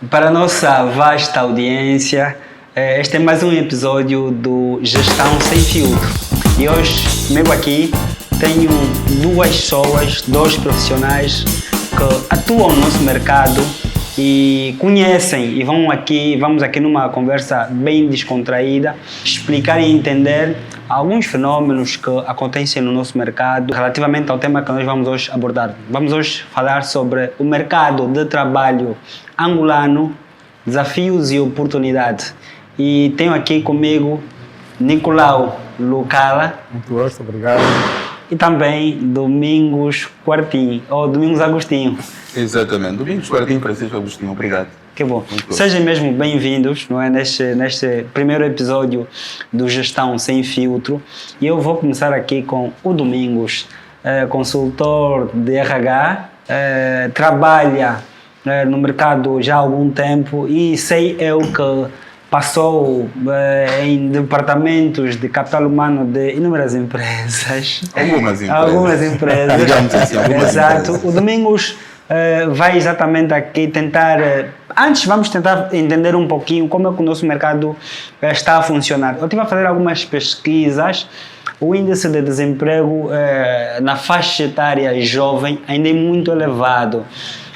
Para a nossa vasta audiência, este é mais um episódio do Gestão Sem Filtro. E hoje, comigo aqui, tenho duas pessoas, dois profissionais que atuam no nosso mercado e conhecem e vamos aqui numa conversa bem descontraída, explicar e entender alguns fenômenos que acontecem no nosso mercado relativamente ao tema que nós vamos hoje abordar. Vamos hoje falar sobre o mercado de trabalho angolano, desafios e oportunidades. E tenho aqui comigo Nicolau Lucala. Muito gosto, obrigado. E também Domingos Quartim, ou Domingos Agostinho. Exatamente, Domingos Quartim, Francisco Agostinho, obrigado. Que bom. Sejam mesmo bem-vindos, não é, neste primeiro episódio do Gestão Sem Filtro. E eu vou começar aqui com o Domingos, consultor de RH, trabalha no mercado já há algum tempo e sei eu que passou em departamentos de capital humano de inúmeras empresas. Algumas empresas. Digamos assim, Exato. O Domingos vai exatamente aqui tentar... Antes vamos tentar entender um pouquinho como é que o nosso mercado está a funcionar. Eu estive a fazer algumas pesquisas. O índice de desemprego na faixa etária jovem ainda é muito elevado.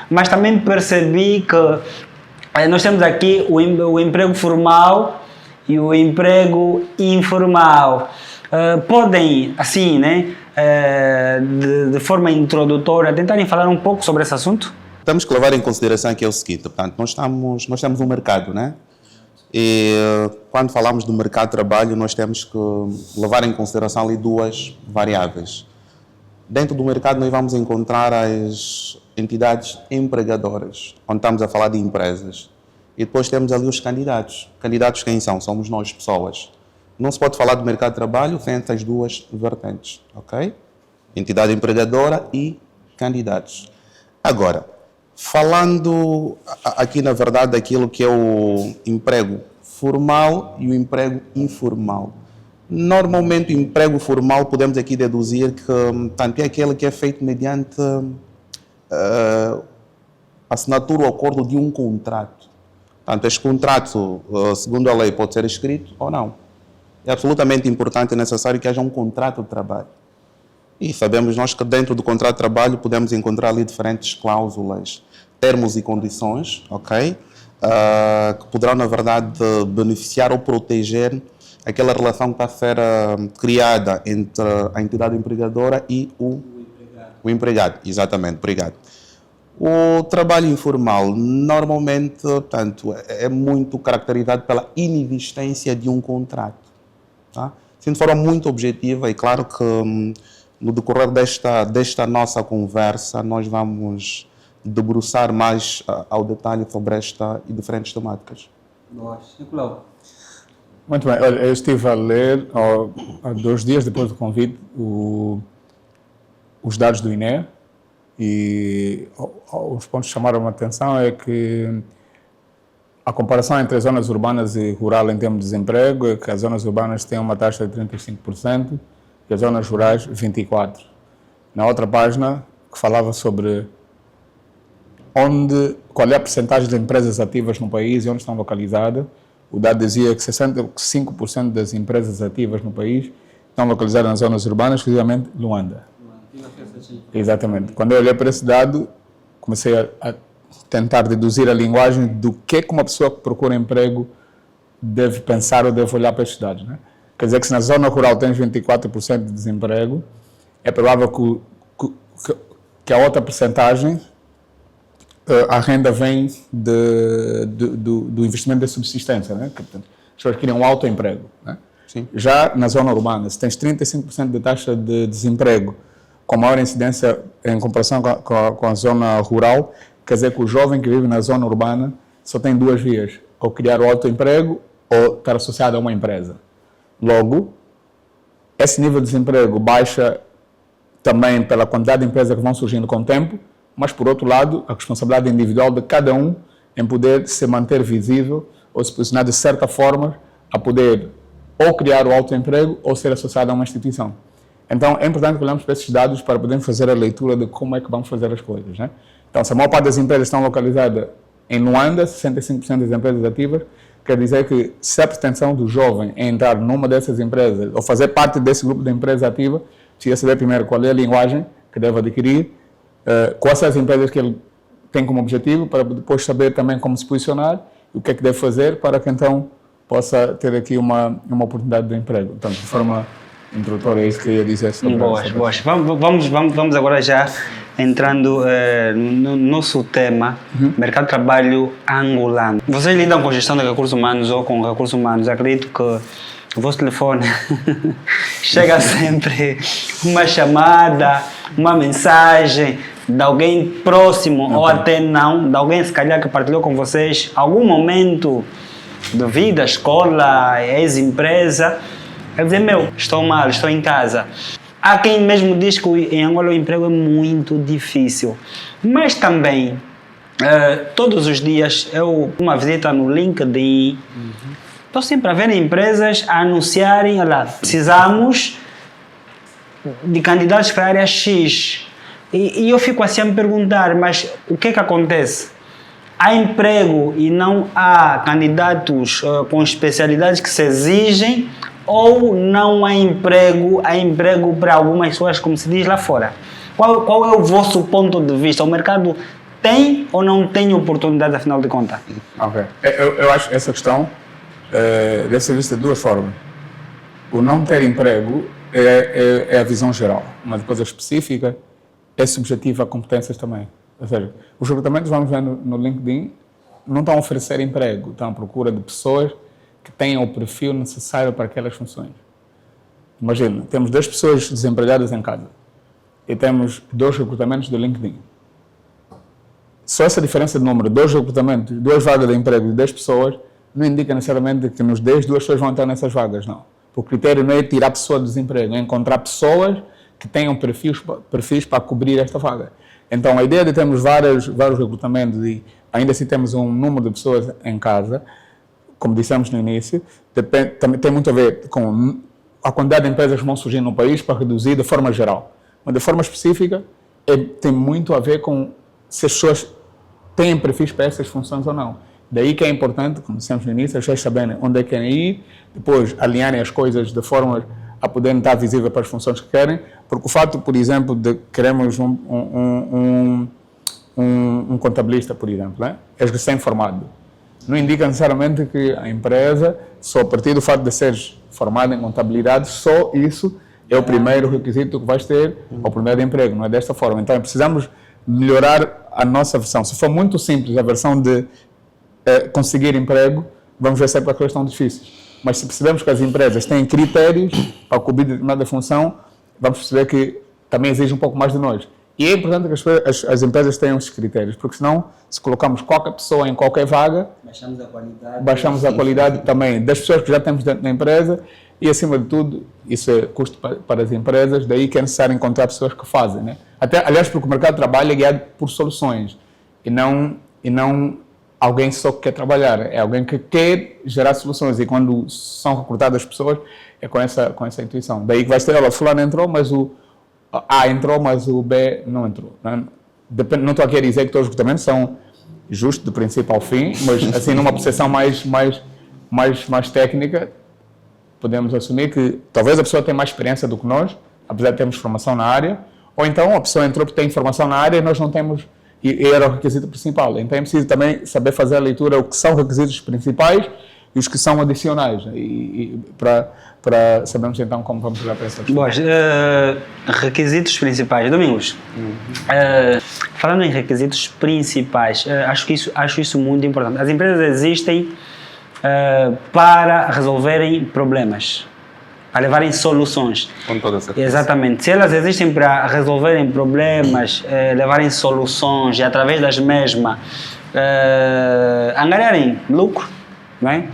Mas também percebi que nós temos aqui o emprego formal e o emprego informal. Podem, assim, né, de forma introdutória, tentarem falar um pouco sobre esse assunto? Temos que levar em consideração que é o seguinte, portanto, nós temos um mercado, né? E quando falamos do mercado de trabalho, nós temos que levar em consideração ali duas variáveis. Dentro do mercado nós vamos encontrar as entidades empregadoras, onde estamos a falar de empresas. E depois temos ali os candidatos. Candidatos quem são? Somos nós, pessoas. Não se pode falar do mercado de trabalho sem essas duas vertentes, ok? Entidade empregadora e candidatos. Agora, falando aqui na verdade daquilo que é o emprego formal e o emprego informal. Normalmente o emprego formal podemos aqui deduzir que tanto é aquele que é feito mediante assinatura ou acordo de um contrato. Portanto, este contrato, segundo a lei, pode ser escrito ou não. É absolutamente importante e necessário que haja um contrato de trabalho. E sabemos nós que dentro do contrato de trabalho podemos encontrar ali diferentes cláusulas, termos e condições, ok? Que poderão, na verdade, beneficiar ou proteger aquela relação que está a ser criada entre a entidade empregadora e o empregado. Exatamente, obrigado. O trabalho informal, normalmente, portanto, é muito caracterizado pela inexistência de um contrato. Tá? Assim, de forma muito objetiva, e claro que no decorrer desta nossa conversa, nós vamos debruçar mais ao detalhe sobre esta e diferentes temáticas. Nicolau. Muito bem, olha, eu estive a ler há 2 dias depois do convite os dados do INE e os pontos que chamaram a atenção é que a comparação entre as zonas urbanas e rural em termos de desemprego é que as zonas urbanas têm uma taxa de 35% e as zonas rurais 24%. Na outra página, que falava sobre qual é a percentagem de empresas ativas no país e onde estão localizadas, o dado dizia que 65% das empresas ativas no país estão localizadas nas zonas urbanas, exclusivamente Luanda. Exatamente. Quando eu olhei para esse dado, comecei a tentar deduzir a linguagem do que uma pessoa que procura emprego deve pensar ou deve olhar para estes dados. Né? Quer dizer que se na zona rural tens 24% de desemprego, é provável que a outra percentagem, a renda vem do investimento de subsistência, né? Que, portanto, as pessoas queriam um autoemprego. Né? Sim. Já na zona urbana, se tens 35% de taxa de desemprego, com maior incidência em comparação com a zona rural, quer dizer que o jovem que vive na zona urbana só tem 2 vias, ou criar o autoemprego ou estar associado a uma empresa. Logo, esse nível de desemprego baixa também pela quantidade de empresas que vão surgindo com o tempo, mas, por outro lado, a responsabilidade individual de cada um em poder se manter visível ou se posicionar de certa forma a poder ou criar o autoemprego ou ser associado a uma instituição. Então, é importante que olhemos para esses dados para podermos fazer a leitura de como é que vamos fazer as coisas. Né? Então, se a maior parte das empresas estão localizadas Em Luanda, 65% das empresas ativas, quer dizer que se a pretensão do jovem é entrar numa dessas empresas ou fazer parte desse grupo de empresas ativas, precisa saber primeiro qual é a linguagem que deve adquirir, quais são as empresas que ele tem como objetivo, para depois saber também como se posicionar e o que é que deve fazer para que então possa ter aqui uma oportunidade de emprego. Portanto, de forma introdutória, é isso que eu ia dizer sobre Boas. Vamos agora já entrando no nosso tema, mercado de trabalho angolano. Vocês lidam com gestão de recursos humanos ou com recursos humanos? Acredito que o vosso telefone chega sempre uma chamada, uma mensagem de alguém próximo ou até não, de alguém se calhar que partilhou com vocês algum momento de vida, escola, ex-empresa, quer dizer, estou mal, estou em casa. Há quem mesmo diz que em Angola o emprego é muito difícil, mas também todos os dias uma visita no LinkedIn, estou sempre a ver empresas a anunciarem, olha, precisamos de candidatos para a área X. E eu fico assim a me perguntar, mas o que é que acontece? Há emprego e não há candidatos com especialidades que se exigem, ou não há emprego para algumas pessoas, como se diz lá fora? Qual é o vosso ponto de vista? O mercado tem ou não tem oportunidade, afinal de contas? Ok. Eu acho que essa questão deve ser vista de duas formas. O não ter emprego é a visão geral, uma coisa específica é subjetiva a competências também. Ou seja, os recrutamentos, vamos ver no LinkedIn, não estão a oferecer emprego, estão à procura de pessoas que tenham o perfil necessário para aquelas funções. Imagina, temos 10 pessoas desempregadas em casa e temos 2 recrutamentos do LinkedIn. Só essa diferença de número, 2 recrutamentos, 2 vagas de emprego de 10 pessoas, não indica necessariamente que nos 10, 2 pessoas vão entrar nessas vagas, não. O critério não é tirar pessoas do desemprego, é encontrar pessoas que tenham perfis para cobrir esta vaga. Então, a ideia de termos vários recrutamentos e ainda assim temos um número de pessoas em casa, como dissemos no início, também tem muito a ver com a quantidade de empresas que vão surgir no país para reduzir de forma geral. Mas de forma específica, tem muito a ver com se as pessoas têm perfis para essas funções ou não. Daí que é importante, como dissemos no início, as pessoas saberem onde é que querem ir, depois alinharem as coisas de forma a poderem estar visíveis para as funções que querem, porque o fato, por exemplo, de queremos um contabilista, por exemplo, né? É recém-formado. Não indica necessariamente que a empresa, só a partir do fato de seres formado em contabilidade, só isso é o primeiro requisito que vais ter ao primeiro emprego, não é desta forma. Então, precisamos melhorar a nossa versão. Se for muito simples a versão de conseguir emprego, vamos ver sempre aquelas tão difíceis. Mas se percebemos que as empresas têm critérios para cobrir determinada função, vamos perceber que também exige um pouco mais de nós. E é importante que as empresas tenham esses critérios, porque senão, se colocamos qualquer pessoa em qualquer vaga, baixamos a qualidade também das pessoas que já temos dentro da empresa e, acima de tudo, isso é custo para as empresas, daí que é necessário encontrar pessoas que fazem, né? Aliás, porque o mercado de trabalho é guiado por soluções e não alguém só que quer trabalhar, é alguém que quer gerar soluções e quando são recrutadas pessoas é com essa intuição. Daí que vai ter, olha, fulano entrou, mas o A entrou, mas o B não entrou. Não estou aqui a dizer que todos os recrutamentos são justos do princípio ao fim, mas assim numa percepção mais técnica, podemos assumir que talvez a pessoa tenha mais experiência do que nós, apesar de termos formação na área, ou então a pessoa entrou porque tem formação na área e nós não temos, e era o requisito principal. Então é preciso também saber fazer a leitura, o que são requisitos principais e os que são adicionais, para sabermos então como vamos olhar para essa questão. Boas, requisitos principais. Domingos, falando em requisitos principais, acho isso muito importante. As empresas existem para resolverem problemas, para levarem soluções. Com toda certeza. Exatamente. Se elas existem para resolverem problemas, levarem soluções e através das mesmas angariarem lucro, não é?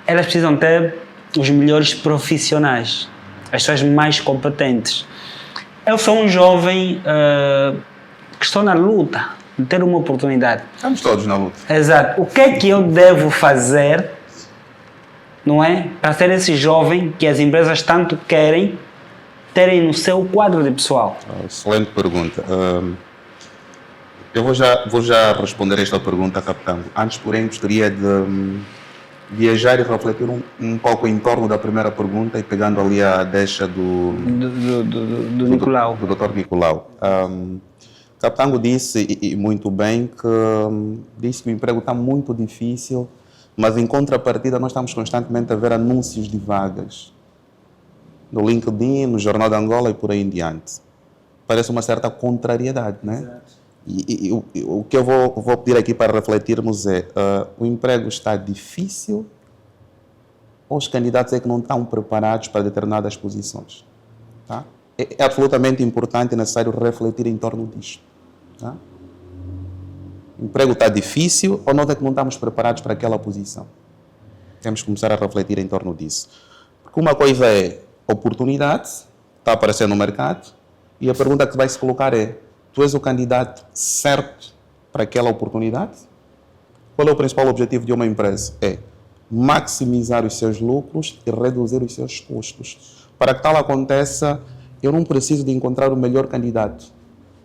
Elas precisam ter os melhores profissionais, as pessoas mais competentes. Eu sou um jovem que estou na luta de ter uma oportunidade. Estamos todos na luta. Exato. O que é que eu devo fazer, não é, para ser esse jovem que as empresas tanto querem terem no seu quadro de pessoal? Excelente pergunta. Eu vou já responder esta pergunta, capitão. Antes, porém, gostaria de viajar e refletir um pouco em torno da primeira pergunta e pegando ali a deixa do Nicolau. Do Dr. Nicolau. Capitão disse, e muito bem, disse que o emprego está muito difícil, mas em contrapartida nós estamos constantemente a ver anúncios de vagas no LinkedIn, no Jornal de Angola e por aí em diante. Parece uma certa contrariedade, né? Exato. E o que eu vou pedir aqui para refletirmos é, o emprego está difícil ou os candidatos é que não estão preparados para determinadas posições? Tá? É absolutamente importante e necessário refletir em torno disto. Tá? O emprego está difícil ou nós é que não estamos preparados para aquela posição? Temos que começar a refletir em torno disso. Porque uma coisa é oportunidade, está aparecendo no mercado, e a pergunta que vai se colocar é: tu és o candidato certo para aquela oportunidade? Qual é o principal objetivo de uma empresa? É maximizar os seus lucros e reduzir os seus custos. Para que tal aconteça, eu não preciso de encontrar o melhor candidato,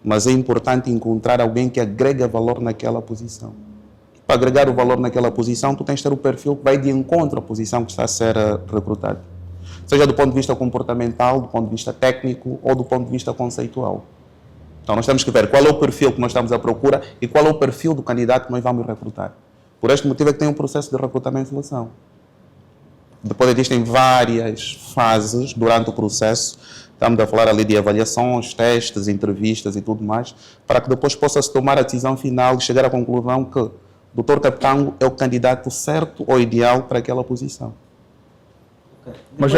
mas é importante encontrar alguém que agrega valor naquela posição. Para agregar o valor naquela posição, tu tens de ter o perfil que vai de encontro à posição que está a ser recrutada. Seja do ponto de vista comportamental, do ponto de vista técnico ou do ponto de vista conceitual. Então, nós temos que ver qual é o perfil que nós estamos à procura e qual é o perfil do candidato que nós vamos recrutar. Por este motivo é que tem um processo de recrutamento e seleção. Depois existem várias fases durante o processo. Estamos a falar ali de avaliações, testes, entrevistas e tudo mais, para que depois possa-se tomar a decisão final e chegar à conclusão que o Dr. Capitão é o candidato certo ou ideal para aquela posição. Mas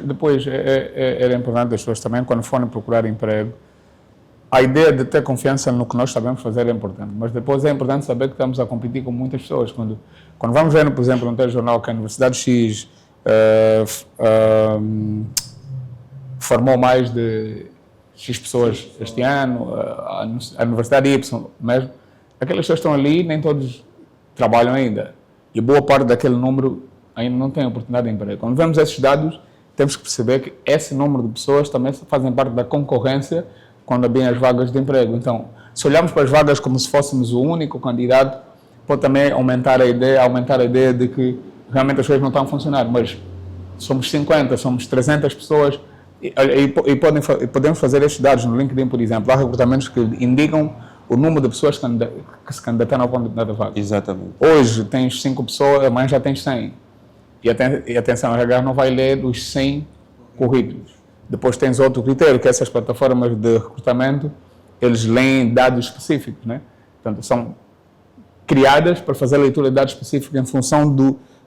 depois era importante as pessoas também, quando forem procurar emprego, a ideia de ter confiança no que nós sabemos fazer é importante, mas depois é importante saber que estamos a competir com muitas pessoas. Quando vamos ver, por exemplo, no telejornal que a Universidade X formou mais de X pessoas este ano, a Universidade Y mesmo, aquelas pessoas estão ali, nem todos trabalham ainda. E boa parte daquele número ainda não tem oportunidade de emprego. Quando vemos esses dados, temos que perceber que esse número de pessoas também fazem parte da concorrência quando abrem as vagas de emprego. Então, se olharmos para as vagas como se fôssemos o único candidato, pode também aumentar a ideia de que realmente as coisas não estão a funcionar. Mas somos 50, somos 300 pessoas e podemos fazer estes dados no LinkedIn, por exemplo. Há recrutamentos que indicam o número de pessoas que se candidataram a determinada vaga. Exatamente. Hoje tens 5 pessoas, amanhã já tens 100. E atenção, a RH não vai ler os 100 currículos. Depois tens outro critério, que essas plataformas de recrutamento, eles leem dados específicos, né? Portanto, são criadas para fazer a leitura de dados específicos em função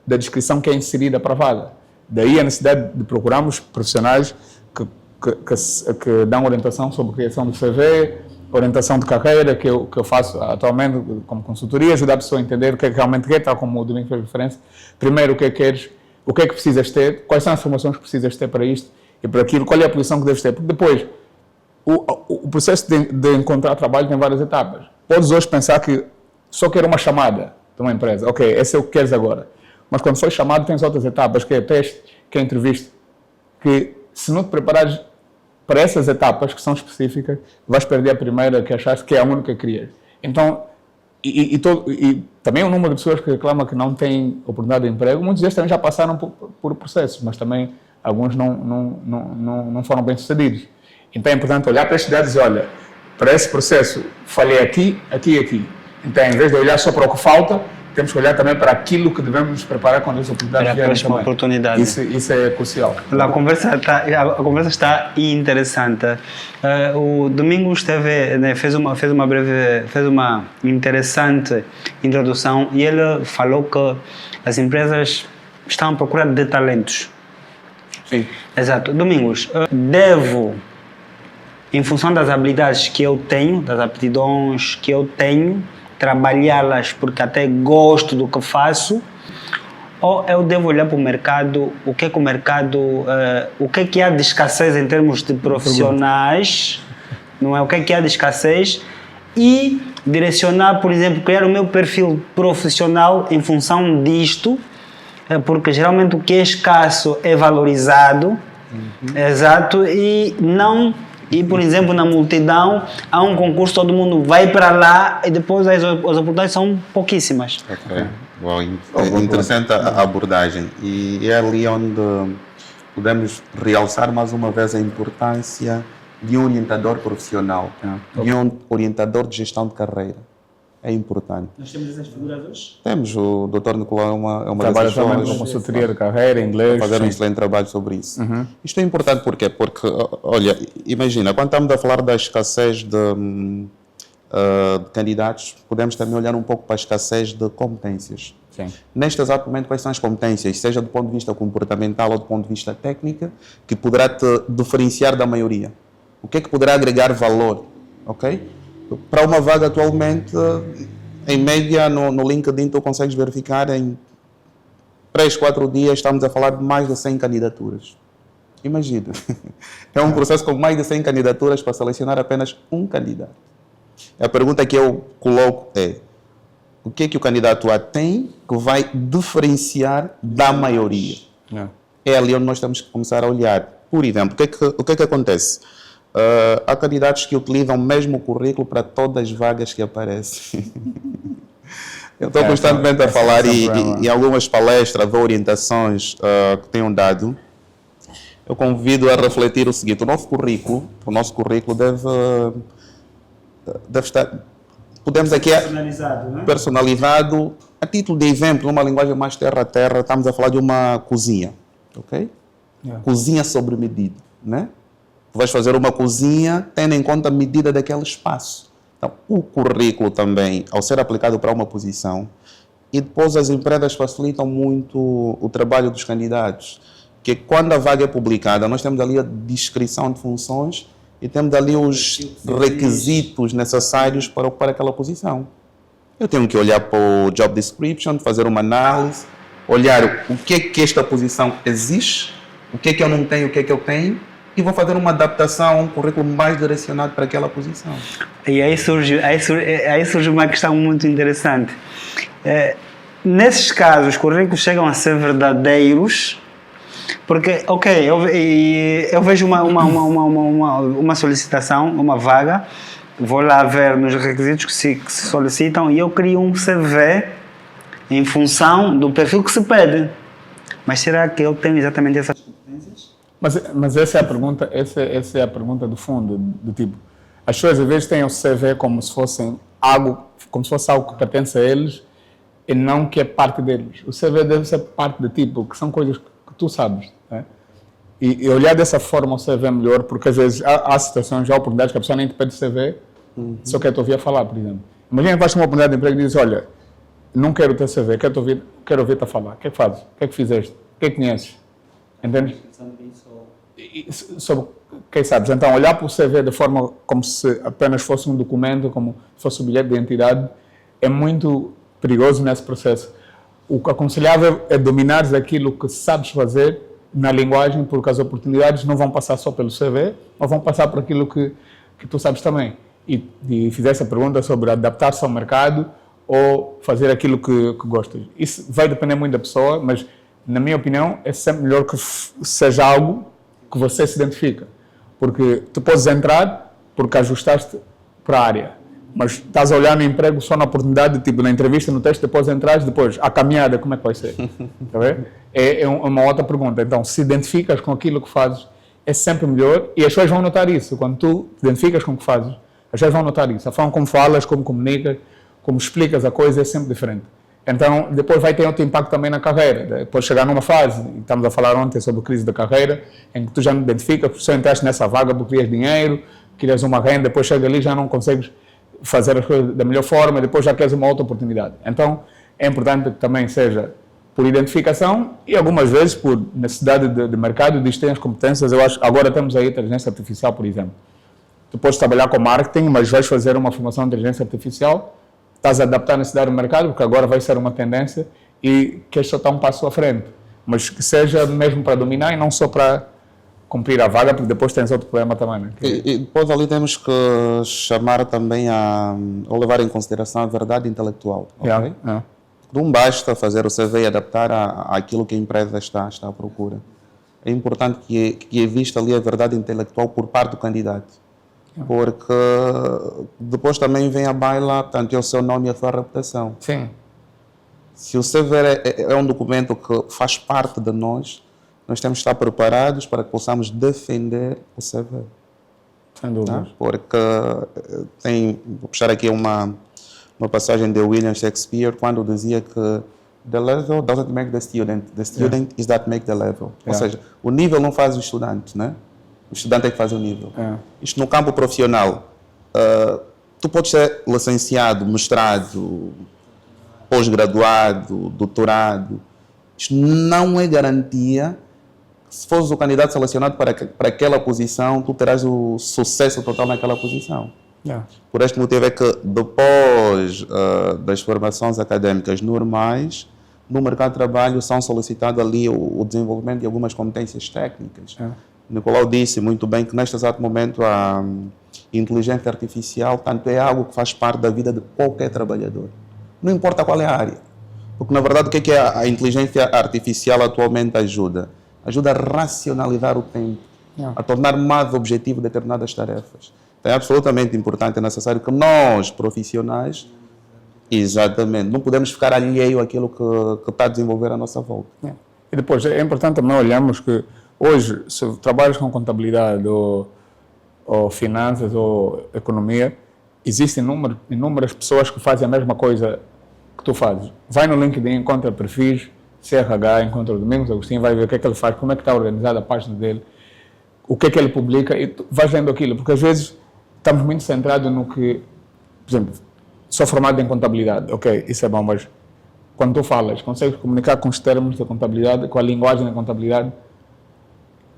da descrição que é inserida para a vaga. Daí a necessidade de procurarmos profissionais que dão orientação sobre a criação do CV, orientação de carreira, que eu faço atualmente como consultoria, ajudar a pessoa a entender o que é que realmente quer, tal como o Domingos fez referência. Primeiro, o que é que queres, o que é que precisas ter, quais são as formações que precisas ter para isto e para aquilo, qual é a posição que deves ter. Porque depois, o processo de encontrar trabalho tem várias etapas. Podes hoje pensar que só quero uma chamada de uma empresa. Ok, esse é o que queres agora. Mas quando for chamado, tens outras etapas, que é teste, que é entrevista, que se não te preparares para essas etapas que são específicas, vais perder a primeira que achaste que é a única que querias. Então, e também o número de pessoas que reclamam que não têm oportunidade de emprego, muitos deles também já passaram por processos, mas também alguns não foram bem sucedidos. Então é importante olhar para estes dados e olha, para esse processo falhei aqui, aqui e aqui. Então, em vez de olhar só para o que falta, temos que olhar também para aquilo que devemos nos preparar quando as oportunidades vierem também. Para a oportunidade. Isso é crucial. A conversa está interessante. O Domingos fez uma interessante introdução e ele falou que as empresas estão à procura de talentos. Sim. Exato. Domingos, devo, em função das habilidades que eu tenho, das aptidões que eu tenho, trabalhá-las porque até gosto do que faço, ou eu devo olhar para o mercado, o que é que há de escassez em termos de profissionais, não é? O que é que há de escassez e direcionar, por exemplo, criar o meu perfil profissional em função disto, porque geralmente o que é escasso é valorizado, exato, e não E, por exemplo, na multidão, há um concurso, todo mundo vai para lá e depois as oportunidades são pouquíssimas. Ok. Bom, interessante a abordagem. E é ali onde podemos realçar mais uma vez a importância de um orientador profissional, de um orientador de gestão de carreira. É importante. Nós temos essas figuras hoje? Temos, o Dr. Nicolau é uma Trabalha dessas também pessoas. com consultoria de carreira, inglês. Fazer um sim. excelente trabalho sobre isso. Isto é importante porque, olha, imagina, quando estamos a falar da escassez de candidatos, podemos também olhar um pouco para a escassez de competências. Sim. Neste exato momento, quais são as competências, seja do ponto de vista comportamental ou do ponto de vista técnico, que poderá te diferenciar da maioria? O que é que poderá agregar valor? Ok? Para uma vaga atualmente, em média, no LinkedIn, tu consegues verificar em 3, 4 dias, estamos a falar de mais de 100 candidaturas. Imagina. É um processo com mais de 100 candidaturas para selecionar apenas um candidato. A pergunta que eu coloco é: o que é que o candidato A tem que vai diferenciar da maioria? É ali onde nós temos que começar a olhar. Por exemplo, o que é que acontece? Há candidatos que utilizam o mesmo currículo para todas as vagas que aparecem. Eu estou constantemente a falar e algumas palestras ou orientações que tenho dado, eu convido a refletir o seguinte: o nosso currículo deve estar, podemos aqui, personalizado, a título de exemplo, numa linguagem mais terra a terra, estamos a falar de uma cozinha, ok? Cozinha sobre medida, né? Tu vais fazer uma cozinha tendo em conta a medida daquele espaço. Então, o currículo também, ao ser aplicado para uma posição, e depois as empresas facilitam muito o trabalho dos candidatos, que quando a vaga é publicada, nós temos ali a descrição de funções e temos ali os requisitos necessários para ocupar aquela posição. Eu tenho que olhar para o job description, fazer uma análise, olhar o que é que esta posição exige, o que é que eu não tenho, o que é que eu tenho, e vou fazer uma adaptação, um currículo mais direcionado para aquela posição. E aí surge uma questão muito interessante. Nesses casos, os currículos chegam a ser verdadeiros, porque, ok, eu vejo uma solicitação, uma vaga, vou lá ver nos requisitos que se solicitam e eu crio um CV em função do perfil que se pede. Mas será que eu tenho exatamente essas competências? Mas essa é a pergunta do fundo, do tipo, as pessoas às vezes têm o CV como se fosse algo que pertence a eles e não que é parte deles. O CV deve ser parte de ti, porque são coisas que tu sabes, né? E olhar dessa forma o CV é melhor, porque às vezes há situações, há oportunidades que a pessoa nem te pede CV, só quer te ouvir a falar, por exemplo. Imagina que vais ter uma oportunidade de emprego e dizes: olha, não quero o teu CV, quero ouvir-te a falar. O que é que fazes? O que é que fizeste? O que é que conheces? Entendes? Sobre quem sabes. Então, olhar para o CV de forma como se apenas fosse um documento, como se fosse um bilhete de identidade, é muito perigoso nesse processo. O aconselhável é dominares aquilo que sabes fazer na linguagem, porque as oportunidades não vão passar só pelo CV, mas vão passar por aquilo que tu sabes também. E fizeste a pergunta sobre adaptar-se ao mercado ou fazer aquilo que gostas. Isso vai depender muito da pessoa, mas, na minha opinião, é sempre melhor que seja algo que você se identifica. Porque tu podes entrar porque ajustaste para a área, mas estás a olhar no emprego só na oportunidade, tipo na entrevista, no teste, depois entras, depois a caminhada, como é que vai ser? Tá vendo? É uma outra pergunta. Então, se identificas com aquilo que fazes, é sempre melhor, e as pessoas vão notar isso. Quando tu te identificas com o que fazes, as pessoas vão notar isso. A forma como falas, como comunicas, como explicas a coisa é sempre diferente. Então, depois vai ter outro impacto também na carreira. Depois chegar numa fase, e estamos a falar ontem sobre crise da carreira, em que tu já não identificas, porque só entraste nessa vaga porque querias dinheiro, querias uma renda, depois chega ali e já não consegues fazer as coisas da melhor forma, e depois já queres uma outra oportunidade. Então, é importante que também seja por identificação e algumas vezes por necessidade de mercado, de ter as competências. Eu acho que agora temos aí a inteligência artificial, por exemplo. Tu podes trabalhar com marketing, mas vais fazer uma formação de inteligência artificial, estás a adaptar a necessidade do mercado, porque agora vai ser uma tendência e queres só estar um passo à frente. Mas que seja mesmo para dominar e não só para cumprir a vaga, porque depois tens outro problema também, né? E depois ali temos que chamar também ou levar em consideração a verdade intelectual, ok? Não basta fazer o CV e adaptar àquilo que a empresa está à procura. é importante que exista ali a verdade intelectual por parte do candidato. Porque depois também vem a baila, tanto é o seu nome e a sua reputação. Sim. Se o CV é um documento que faz parte de nós temos que estar preparados para que possamos defender o CV. Sem dúvida. Porque vou puxar aqui uma passagem de William Shakespeare, quando dizia que the level doesn't make the student is that make the level. Ou seja, o nível não faz o estudante, né? O estudante é que faz o nível. Isto no campo profissional, tu podes ser licenciado, mestrado, pós-graduado, doutorado. Isto não é garantia. Se fores o candidato selecionado para aquela posição, tu terás o sucesso total naquela posição. Por este motivo é que depois das formações académicas normais, no mercado de trabalho são solicitados ali o desenvolvimento de algumas competências técnicas. Nicolau disse muito bem que neste exato momento a inteligência artificial tanto é algo que faz parte da vida de qualquer trabalhador. Não importa qual é a área. Porque na verdade o que é a inteligência artificial atualmente ajuda? Ajuda a racionalizar o tempo, a tornar mais objetivo determinadas tarefas. Então é absolutamente importante, é necessário que nós, profissionais, exatamente, não podemos ficar alheio àquilo que está a desenvolver à nossa volta. E depois, é importante também olharmos que hoje, se trabalhas com contabilidade ou finanças ou economia, existem inúmeras pessoas que fazem a mesma coisa que tu fazes. Vai no LinkedIn, encontra perfis, CRH, encontra o Domingos Agostinho, vai ver o que é que ele faz, como é que está organizada a página dele, o que é que ele publica, e tu vais vendo aquilo, porque às vezes estamos muito centrados no que, por exemplo, sou formado em contabilidade, ok, isso é bom, mas quando tu falas, consegues comunicar com os termos da contabilidade, com a linguagem da contabilidade,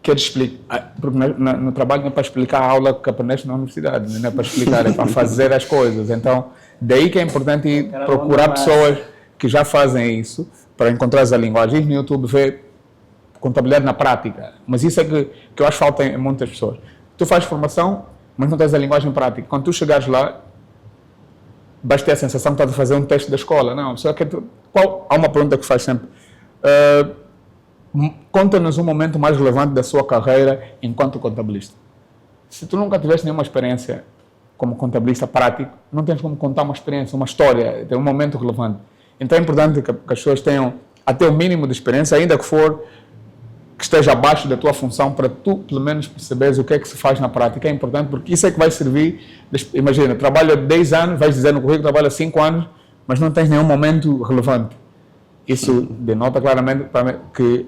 queres explicar, porque no trabalho não é para explicar a aula que aprendeste na universidade, não é para explicar, é para fazer as coisas. Então, daí que é importante procurar pessoas que já fazem isso, para encontrar a linguagem. No YouTube vê contabilidade na prática, mas isso é que eu acho que falta em muitas pessoas. Tu fazes formação, mas não tens a linguagem prática. Quando tu chegares lá, vais ter a sensação que estás a fazer um teste da escola. Não, só que há uma pergunta que faz sempre. Conta-nos um momento mais relevante da sua carreira enquanto contabilista. Se tu nunca tiveste nenhuma experiência como contabilista prático, não tens como contar uma experiência, uma história, ter um momento relevante. Então é importante que as pessoas tenham até o mínimo de experiência, ainda que esteja abaixo da tua função, para tu pelo menos perceberes o que é que se faz na prática. É importante porque isso é que vai servir. Imagina, trabalha 10 anos, vais dizer no currículo, trabalha 5 anos, mas não tens nenhum momento relevante. Isso denota claramente que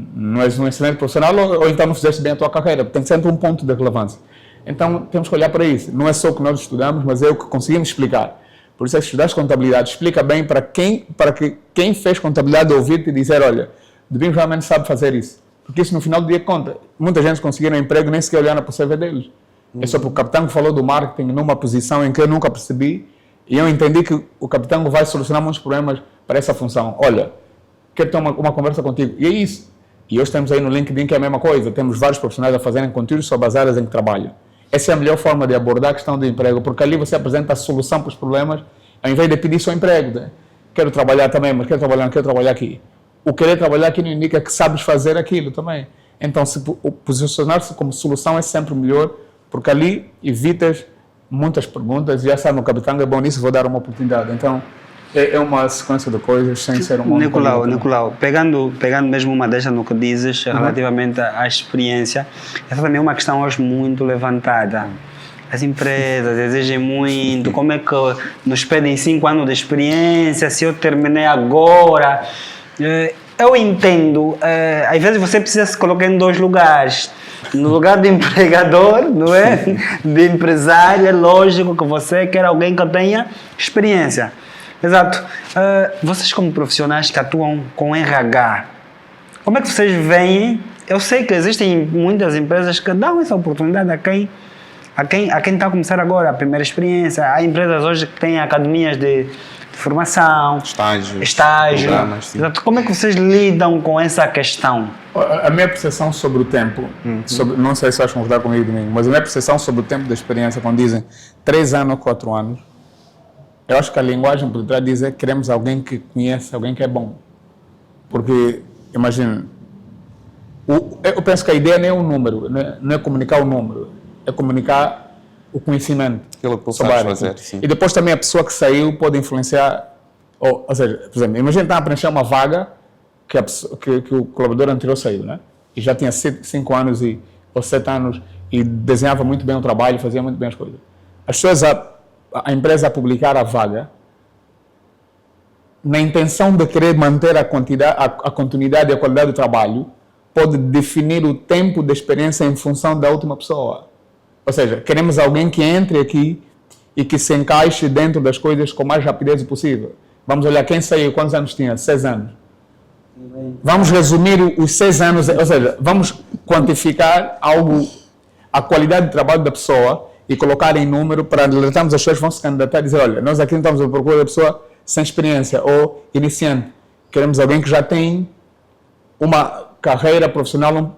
não és um excelente profissional ou então não fizeste bem a tua carreira. Tem sempre um ponto de relevância. Então temos que olhar para isso. Não é só o que nós estudamos, mas é o que conseguimos explicar. Por isso é que estudaste contabilidade, explica bem para que quem fez contabilidade ouvir-te e dizer, olha, Domingos realmente sabe fazer isso. Porque isso no final do dia conta. Muita gente conseguiram um emprego nem sequer olhando para o CV deles. É só porque o capitão falou do marketing numa posição em que eu nunca percebi e eu entendi que o capitão vai solucionar muitos problemas para essa função. Olha, quero ter uma conversa contigo. E é isso. E hoje temos aí no LinkedIn que é a mesma coisa. Temos vários profissionais a fazerem conteúdos sobre as áreas em que trabalham. Essa é a melhor forma de abordar a questão do emprego, porque ali você apresenta a solução para os problemas, ao invés de pedir só emprego. Né? Quero trabalhar também, mas quero trabalhar aqui. O querer trabalhar aqui não indica que sabes fazer aquilo também. Então, posicionar-se como solução é sempre melhor, porque ali evitas muitas perguntas e já sabe, no capitão é bom nisso, vou dar uma oportunidade. Então, é uma sequência de coisas sem ser um... Nicolau, pegando mesmo uma deixa no que dizes relativamente à experiência, essa também é uma questão hoje muito levantada. As empresas exigem muito, como é que nos pedem 5 anos de experiência, se eu terminei agora... Eu entendo, às vezes você precisa se colocar em 2 lugares. No lugar de empregador, não é? De empresário, é lógico que você quer alguém que tenha experiência. Exato. Vocês como profissionais que atuam com RH, como é que vocês veem? Eu sei que existem muitas empresas que dão essa oportunidade a quem está a começar agora, a primeira experiência. Há empresas hoje que têm academias de formação, estágio. Exato. Como é que vocês lidam com essa questão? A minha percepção sobre o tempo, não sei se vais concordar comigo, Domingo, mas a minha percepção sobre o tempo da experiência, quando dizem 3 anos ou 4 anos, eu acho que a linguagem por trás diz que queremos alguém que conhece, alguém que é bom. Porque, imagina, Eu penso que a ideia não é o número, não é comunicar o número, é comunicar o conhecimento. Aquilo que tu sobre a sabes área. fazer, sim. E depois também a pessoa que saiu pode influenciar, ou seja, por exemplo, imagina que está a preencher uma vaga que o colaborador anterior saiu, né? E já tinha 5 anos ou 7 anos e desenhava muito bem o trabalho, fazia muito bem as coisas. As pessoas, a empresa a publicar a vaga, na intenção de querer manter a continuidade e a qualidade do trabalho, pode definir o tempo de experiência em função da última pessoa. Ou seja, queremos alguém que entre aqui e que se encaixe dentro das coisas com mais rapidez possível. Vamos olhar quem saiu, quantos anos tinha? 6 anos. Vamos resumir os 6 anos, ou seja, vamos quantificar a qualidade de trabalho da pessoa e colocar em número para alertarmos as pessoas que vão se candidatar e dizer, olha, nós aqui não estamos à procura da pessoa sem experiência ou iniciante. Queremos alguém que já tem uma carreira profissional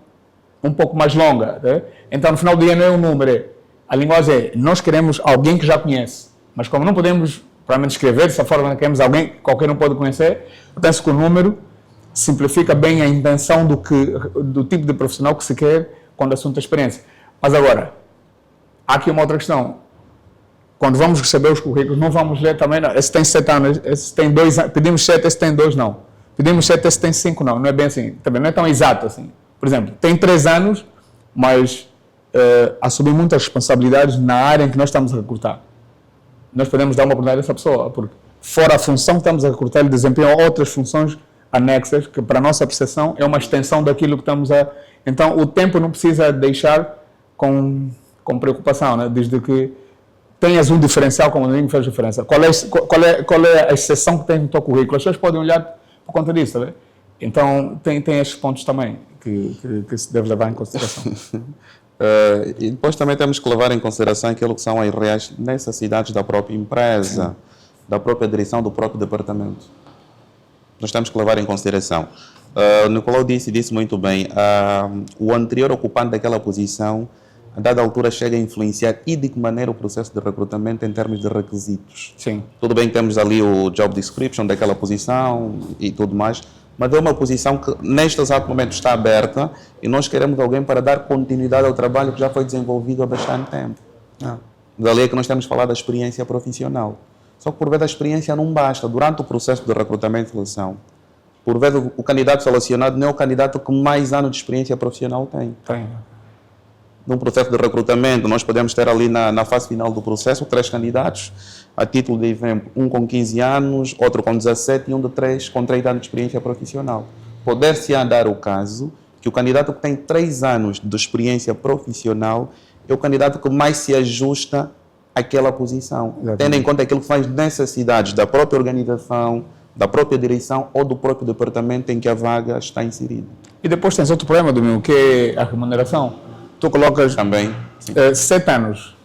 um pouco mais longa. Né? Então, no final do dia, não é um número. A linguagem é, nós queremos alguém que já conhece. Mas como não podemos, provavelmente, escrever dessa forma, queremos alguém que qualquer um pode conhecer, eu penso que o número simplifica bem a intenção do tipo de profissional que se quer quando o assunto é experiência. Mas agora, há aqui uma outra questão. Quando vamos receber os currículos, não vamos ler também, não. Esse tem 7 anos, esse tem 2 anos, pedimos 7, esse tem 2, não. Pedimos 7, esse tem 5, não. Não é bem assim. Também não é tão exato assim. Por exemplo, tem 3 anos, mas assumiu muitas responsabilidades na área em que nós estamos a recrutar. Nós podemos dar uma oportunidade a essa pessoa, porque fora a função que estamos a recrutar, ele desempenha outras funções anexas, que para a nossa percepção é uma extensão daquilo que estamos a... Então, o tempo não precisa deixar com preocupação, né? Desde que tenhas um diferencial, como ninguém faz diferença. Qual é a exceção que tem no teu currículo? As pessoas podem olhar por conta disso, tá vendo? Então, tem esses pontos também que se deve levar em consideração. E depois também temos que levar em consideração aquilo que são as reais necessidades da própria empresa, da própria direção, do próprio departamento. Nós temos que levar em consideração. O Nicolau disse muito bem, o anterior ocupante daquela posição, a dada altura, chega a influenciar e de que maneira o processo de recrutamento em termos de requisitos. Sim. Tudo bem que temos ali o job description daquela posição e tudo mais, mas é uma posição que neste exato momento está aberta e nós queremos alguém para dar continuidade ao trabalho que já foi desenvolvido há bastante tempo. Dali é que nós temos falado da experiência profissional. Só que por vezes a experiência não basta. Durante o processo de recrutamento e seleção, por vezes o candidato selecionado não é o candidato que mais anos de experiência profissional tem. Num processo de recrutamento, nós podemos ter ali na fase final do processo 3 candidatos, a título de exemplo, um com 15 anos, outro com 17 e um de 3 com 30 anos de experiência profissional. Poder-se dar o caso que o candidato que tem 3 anos de experiência profissional é o candidato que mais se ajusta àquela posição, tendo em conta aquilo que são as necessidades da própria organização, da própria direção ou do próprio departamento em que a vaga está inserida. E depois tens outro problema, Domingo, que é a remuneração. Tu colocas também 7 anos.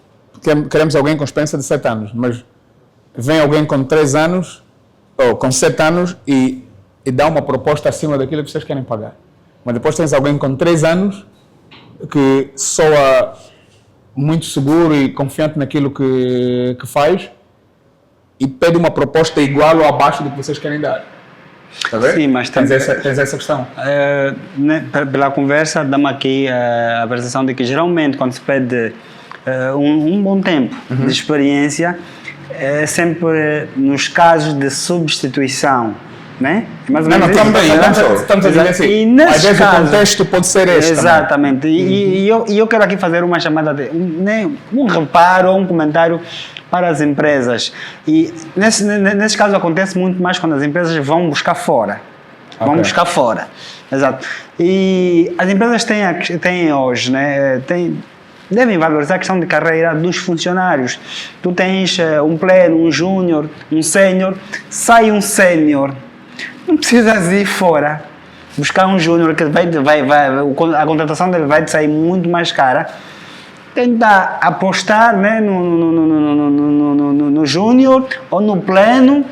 Queremos alguém com experiência de 7 anos, mas vem alguém com 3 anos ou com 7 anos e dá uma proposta acima daquilo que vocês querem pagar. Mas depois tens alguém com 3 anos que soa muito seguro e confiante naquilo que faz e pede uma proposta igual ou abaixo do que vocês querem dar. Tá vendo? Sim, mas tens essa questão. Pela conversa, dá-me aqui a percepção de que geralmente quando se pede um bom tempo de experiência, é sempre nos casos de substituição. Né? Mas estamos a dizer assim, às vezes o contexto pode ser este. Exatamente. Também. E eu quero aqui fazer uma chamada de um reparo ou um comentário para as empresas. E nesse caso acontece muito mais quando as empresas vão buscar fora. Vão buscar fora. Exato. E as empresas têm hoje, né, devem valorizar a questão de carreira dos funcionários. Tu tens um pleno, um júnior, um sênior, sai um sênior. Não precisas ir fora buscar um júnior que a contratação dele vai te sair muito mais cara. Tenta apostar, né, no júnior ou no pleno.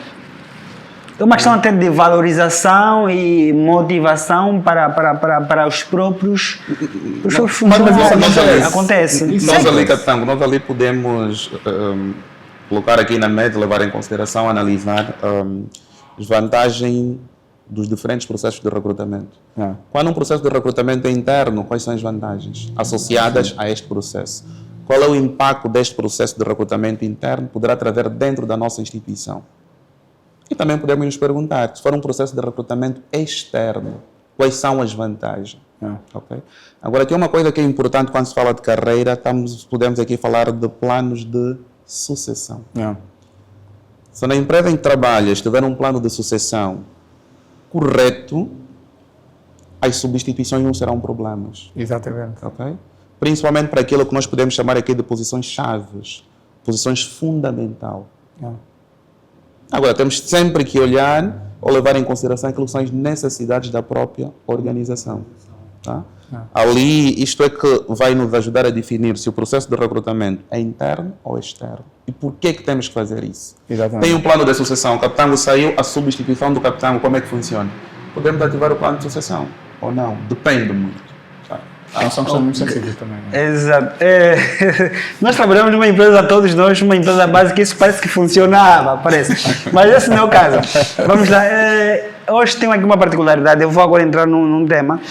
É uma questão até de valorização e motivação para os próprios funcionários. Acontece. Nós ali podemos colocar aqui na mesa, levar em consideração, analisar as vantagens dos diferentes processos de recrutamento. É. Quando um processo de recrutamento é interno, quais são as vantagens associadas a este processo? Qual é o impacto deste processo de recrutamento interno que poderá trazer dentro da nossa instituição? E também podemos nos perguntar, se for um processo de recrutamento externo, quais são as vantagens? Okay? Agora, aqui uma coisa que é importante quando se fala de carreira, podemos aqui falar de planos de sucessão. Se na empresa em que trabalhas tiver um plano de sucessão correto, as substituições não serão problemas. Exatamente. Okay? Principalmente para aquilo que nós podemos chamar aqui de posições chaves, posições fundamental. Agora, temos sempre que olhar ou levar em consideração aquilo que são as necessidades da própria organização. Tá? Ali, isto é que vai nos ajudar a definir se o processo de recrutamento é interno ou externo. E por que temos que fazer isso? Exatamente. Tem um plano de sucessão, o capitão saiu, a substituição do capitão, como é que funciona? Podemos ativar o plano de sucessão ou não? Depende muito. São questões muito sensíveis também. Né? Exato. Nós trabalhamos numa empresa, todos nós, uma empresa básica, isso parece que funcionava, parece. Mas esse não é o caso. Vamos lá. Hoje tem aqui uma particularidade, eu vou agora entrar num tema.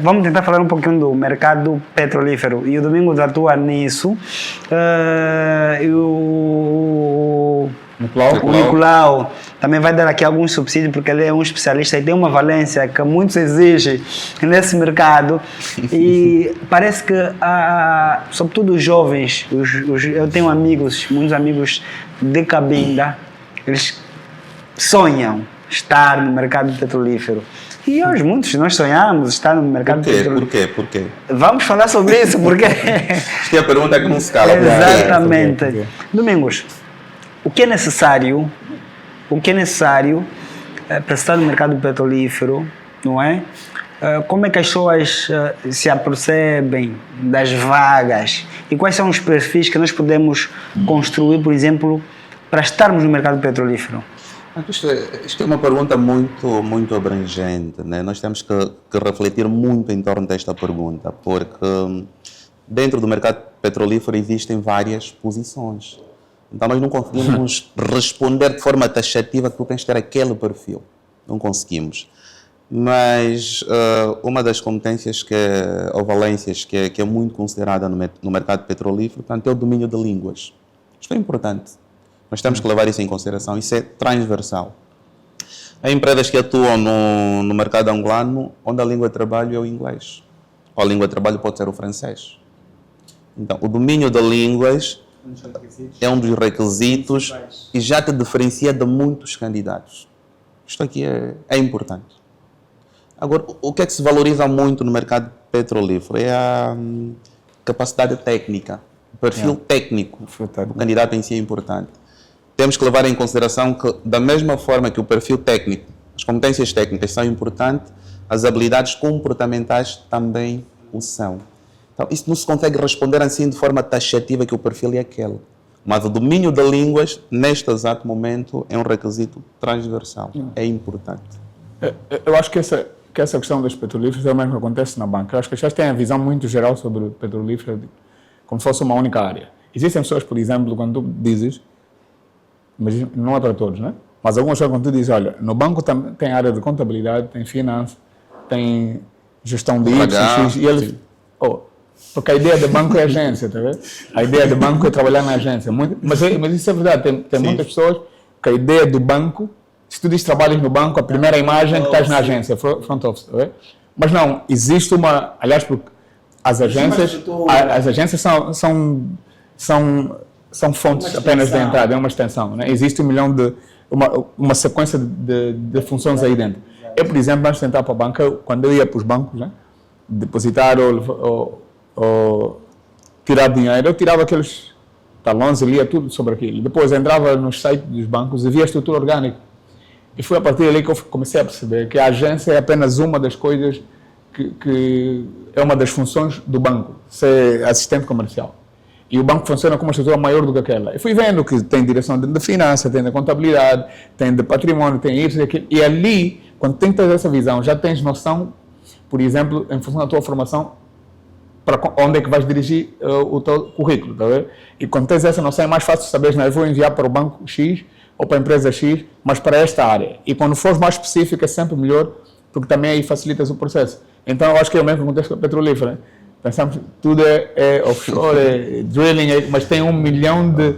Vamos tentar falar um pouquinho do mercado petrolífero. E o Domingos atua nisso. O Nicolau também vai dar aqui alguns subsídios, porque ele é um especialista e tem uma valência que muitos exigem nesse mercado. E parece que, sobretudo os jovens, eu tenho muitos amigos de Cabinda, eles sonham estar no mercado petrolífero. E hoje muitos nós sonhamos estar no mercado petrolífero. Por quê? Vamos falar sobre isso, porque... Acho que é a pergunta que não se cala. Exatamente. Domingos, o que é necessário para estar no mercado petrolífero, não é? Como é que as pessoas se apercebem das vagas e quais são os perfis que nós podemos construir, por exemplo, para estarmos no mercado petrolífero? Isto é uma pergunta muito abrangente, né? Nós temos que refletir muito em torno desta pergunta, porque dentro do mercado petrolífero existem várias posições. Então nós não conseguimos responder de forma taxativa que tu tens de ter aquele perfil. Não conseguimos. Mas uma das competências ou valências que é muito considerada no mercado petrolífero, portanto, é o domínio de línguas. Isto é importante. Nós temos que levar isso em consideração. Isso é transversal. Há empresas que atuam no mercado angolano, onde a língua de trabalho é o inglês. Ou a língua de trabalho pode ser o francês. Então, o domínio de línguas é um dos requisitos e já te diferencia de muitos candidatos. Isto aqui é importante. Agora, o que é que se valoriza muito no mercado petrolífero? É a capacidade técnica, o perfil técnico do candidato em si é importante. Temos que levar em consideração que, da mesma forma que o perfil técnico, as competências técnicas são importantes, as habilidades comportamentais também o são. Então, isso não se consegue responder assim de forma taxativa que o perfil é aquele. Mas o domínio de línguas, neste exato momento, é um requisito transversal. É importante. Eu acho que essa questão dos petrolíferos é o mesmo que acontece na banca. Eu acho que as pessoas têm a visão muito geral sobre o petrolífero como se fosse uma única área. Existem pessoas, por exemplo, quando tu dizes, mas não é para todos, né? Mas algumas pessoas, quando tu dizes, olha, no banco tem área de contabilidade, tem finanças, tem gestão de X, e eles... Porque a ideia de banco é agência, tá vendo? A ideia de banco é trabalhar na agência. Mas isso é verdade, tem muitas pessoas que a ideia do banco, se tu dizes trabalhas no banco, a primeira imagem é que estás na agência, front office, tá vendo? Mas não, existe uma... Aliás, porque as agências são fontes apenas de entrada, é uma extensão, né? Existe uma sequência de funções aí dentro. Eu, por exemplo, antes de entrar para a banca, quando eu ia para os bancos, né, depositar ou tirar dinheiro, eu tirava aqueles talões e lia tudo sobre aquilo. Depois entrava no site dos bancos e via a estrutura orgânica. E foi a partir dali que eu comecei a perceber que a agência é apenas uma das coisas que é uma das funções do banco, ser assistente comercial. E o banco funciona com uma estrutura maior do que aquela. Eu fui vendo que tem direção de finanças, tem de contabilidade, tem de patrimônio, tem isso e aquilo. E ali, quando tens essa visão, já tens noção, por exemplo, em função da tua formação, para onde é que vais dirigir o teu currículo, tá vendo? E quando tens essa noção, é mais fácil saber, eu vou enviar para o banco X ou para a empresa X, mas para esta área. E quando for mais específico é sempre melhor, porque também aí facilitas o processo. Então eu acho que é o mesmo que acontece com a petrolífera. Pensamos que tudo é offshore, é drilling, mas tem 1 milhão de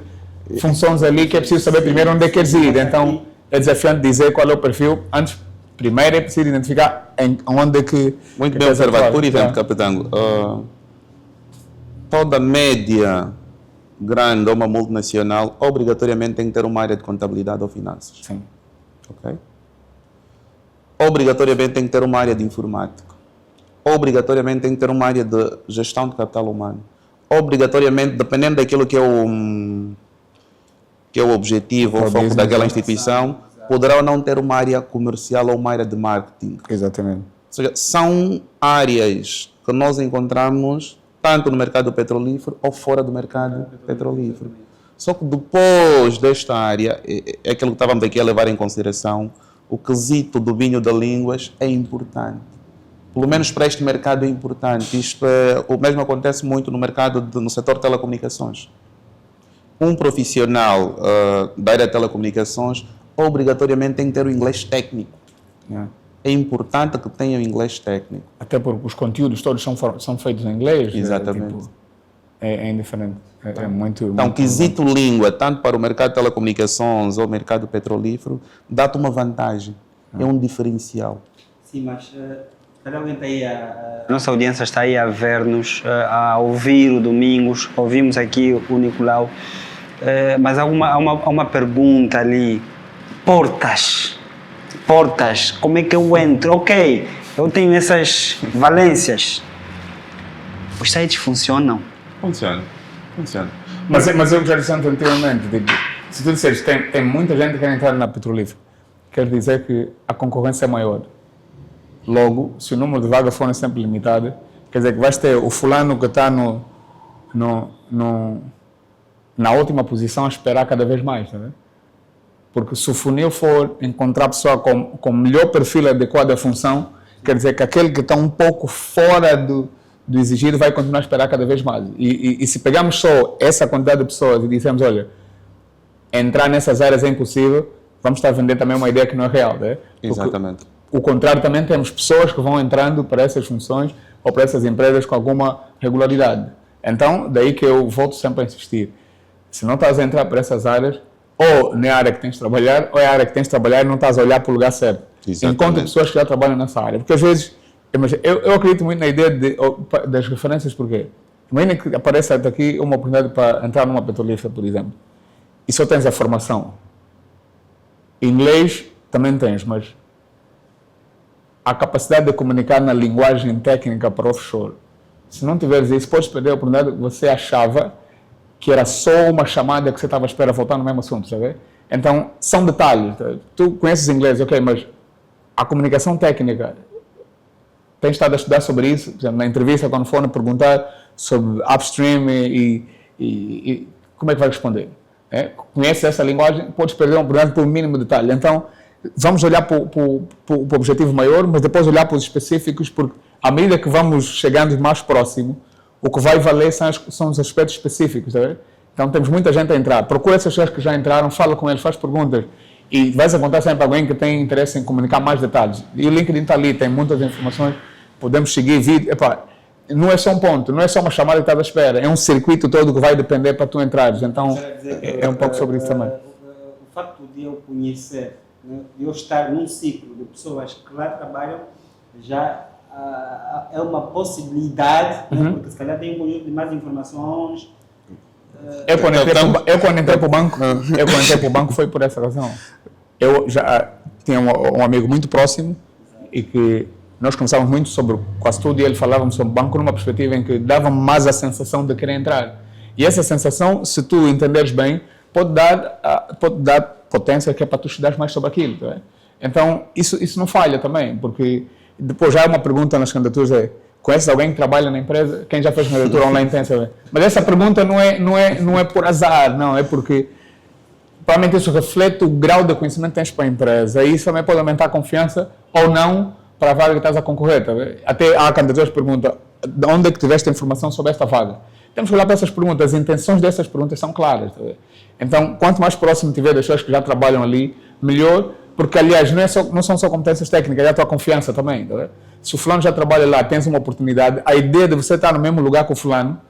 funções ali que é preciso saber primeiro onde é que queres ir. Então é desafiante dizer qual é o perfil. Antes, primeiro é preciso identificar onde é que... Muito bem observado. Por exemplo, Capitango, toda média grande ou uma multinacional obrigatoriamente tem que ter uma área de contabilidade ou finanças. Sim. Ok? Obrigatoriamente tem que ter uma área de informática. Obrigatoriamente tem que ter uma área de gestão de capital humano. Obrigatoriamente, dependendo daquilo que é o objetivo ou o foco daquela instituição, poderá ou não ter uma área comercial ou uma área de marketing. Exatamente. Ou seja, são áreas que nós encontramos tanto no mercado petrolífero ou fora do mercado petrolífero. Só que depois desta área, é aquilo que estávamos aqui a levar em consideração, o quesito do domínio de línguas é importante. Pelo menos para este mercado é importante. O mesmo acontece muito no mercado, no setor de telecomunicações. Um profissional da área de telecomunicações obrigatoriamente tem que ter o inglês técnico. É importante que tenha o inglês técnico. Até porque os conteúdos todos são feitos em inglês. Exatamente. É indiferente. É muito... Então, muito quesito língua, tanto para o mercado de telecomunicações ou o mercado petrolífero, dá-te uma vantagem. É um diferencial. Sim, mas cada alguém está aí a nossa audiência está aí a ver-nos, a ouvir o Domingos, ouvimos aqui o Nicolau, mas há uma pergunta ali. Portas, como é que eu entro? Ok, eu tenho essas valências. Os sites funcionam? Funciona. Mas eu já disse anteriormente, se tu disseres que tem muita gente que quer entrar na petrolífera, quer dizer que a concorrência é maior. Logo, se o número de vagas for sempre limitado, quer dizer que vais ter o fulano que está na última posição a esperar cada vez mais, tá vendo? Porque se o funil for encontrar a pessoa com melhor perfil adequado à função, quer dizer que aquele que está um pouco fora do exigido vai continuar a esperar cada vez mais. E se pegarmos só essa quantidade de pessoas e dissermos, olha, entrar nessas áreas é impossível, vamos estar a vender também uma ideia que não é real, né? Exatamente. O contrário, também temos pessoas que vão entrando para essas funções ou para essas empresas com alguma regularidade. Então, daí que eu volto sempre a insistir. Se não estás a entrar para essas áreas, ou na área que tens de trabalhar, ou é a área que tens de trabalhar e não estás a olhar para o lugar certo. Encontra pessoas que já trabalham nessa área. Porque às vezes, eu acredito muito na ideia das referências, porque imagina que aparece aqui uma oportunidade para entrar numa petrolífera, por exemplo, e só tens a formação. Inglês também tens, mas a capacidade de comunicar na linguagem técnica para offshore. Se não tiveres isso, podes perder a oportunidade que você achava que era só uma chamada que você estava à espera voltar no mesmo assunto, sabe? Então, são detalhes. Tu conheces inglês, ok, mas a comunicação técnica, tens estado a estudar sobre isso, por exemplo, na entrevista, quando for perguntar sobre upstream e como é que vai responder? Conheces essa linguagem, podes perder uma oportunidade por um mínimo detalhe. Então, vamos olhar para o objetivo maior, mas depois olhar para os específicos, porque à medida que vamos chegando mais próximo, o que vai valer são os aspectos específicos. Tá? Então temos muita gente a entrar. Procura essas pessoas que já entraram, fala com eles, faz perguntas e vais encontrar sempre alguém que tem interesse em comunicar mais detalhes. E o LinkedIn está ali, tem muitas informações, podemos seguir vídeo. Não é só um ponto, não é só uma chamada que está à espera, é um circuito todo que vai depender para tu entrares. Então é um pouco sobre isso também. O facto de eu conhecer, de eu estar num ciclo de pessoas que lá trabalham, já é uma possibilidade, porque se calhar tem um conjunto de mais informações. Eu quando entrei para o banco foi por essa razão. Eu já tinha um amigo muito próximo e que nós conversávamos muito sobre quase tudo e ele falava sobre o banco numa perspectiva em que dava mais a sensação de querer entrar. E essa sensação, se tu entenderes bem, pode dar potência que é para tu estudares mais sobre aquilo. Tá? Então, isso não falha também, porque depois já há uma pergunta nas candidaturas, conheces alguém que trabalha na empresa? Quem já fez candidatura online tem saber. Mas essa pergunta não é por azar, não, é porque provavelmente isso reflete o grau de conhecimento que tens para a empresa. E isso também pode aumentar a confiança ou não para a vaga que estás a concorrer. Tá? Até há candidaturas que perguntam de onde é que tiveste informação sobre esta vaga. Temos que olhar para essas perguntas, as intenções dessas perguntas são claras. Tá? Então, quanto mais próximo tiver das pessoas que já trabalham ali, melhor, porque, aliás, não são só competências técnicas, é a tua confiança também. Tá? Se o fulano já trabalha lá, tens uma oportunidade, a ideia de você estar no mesmo lugar que o fulano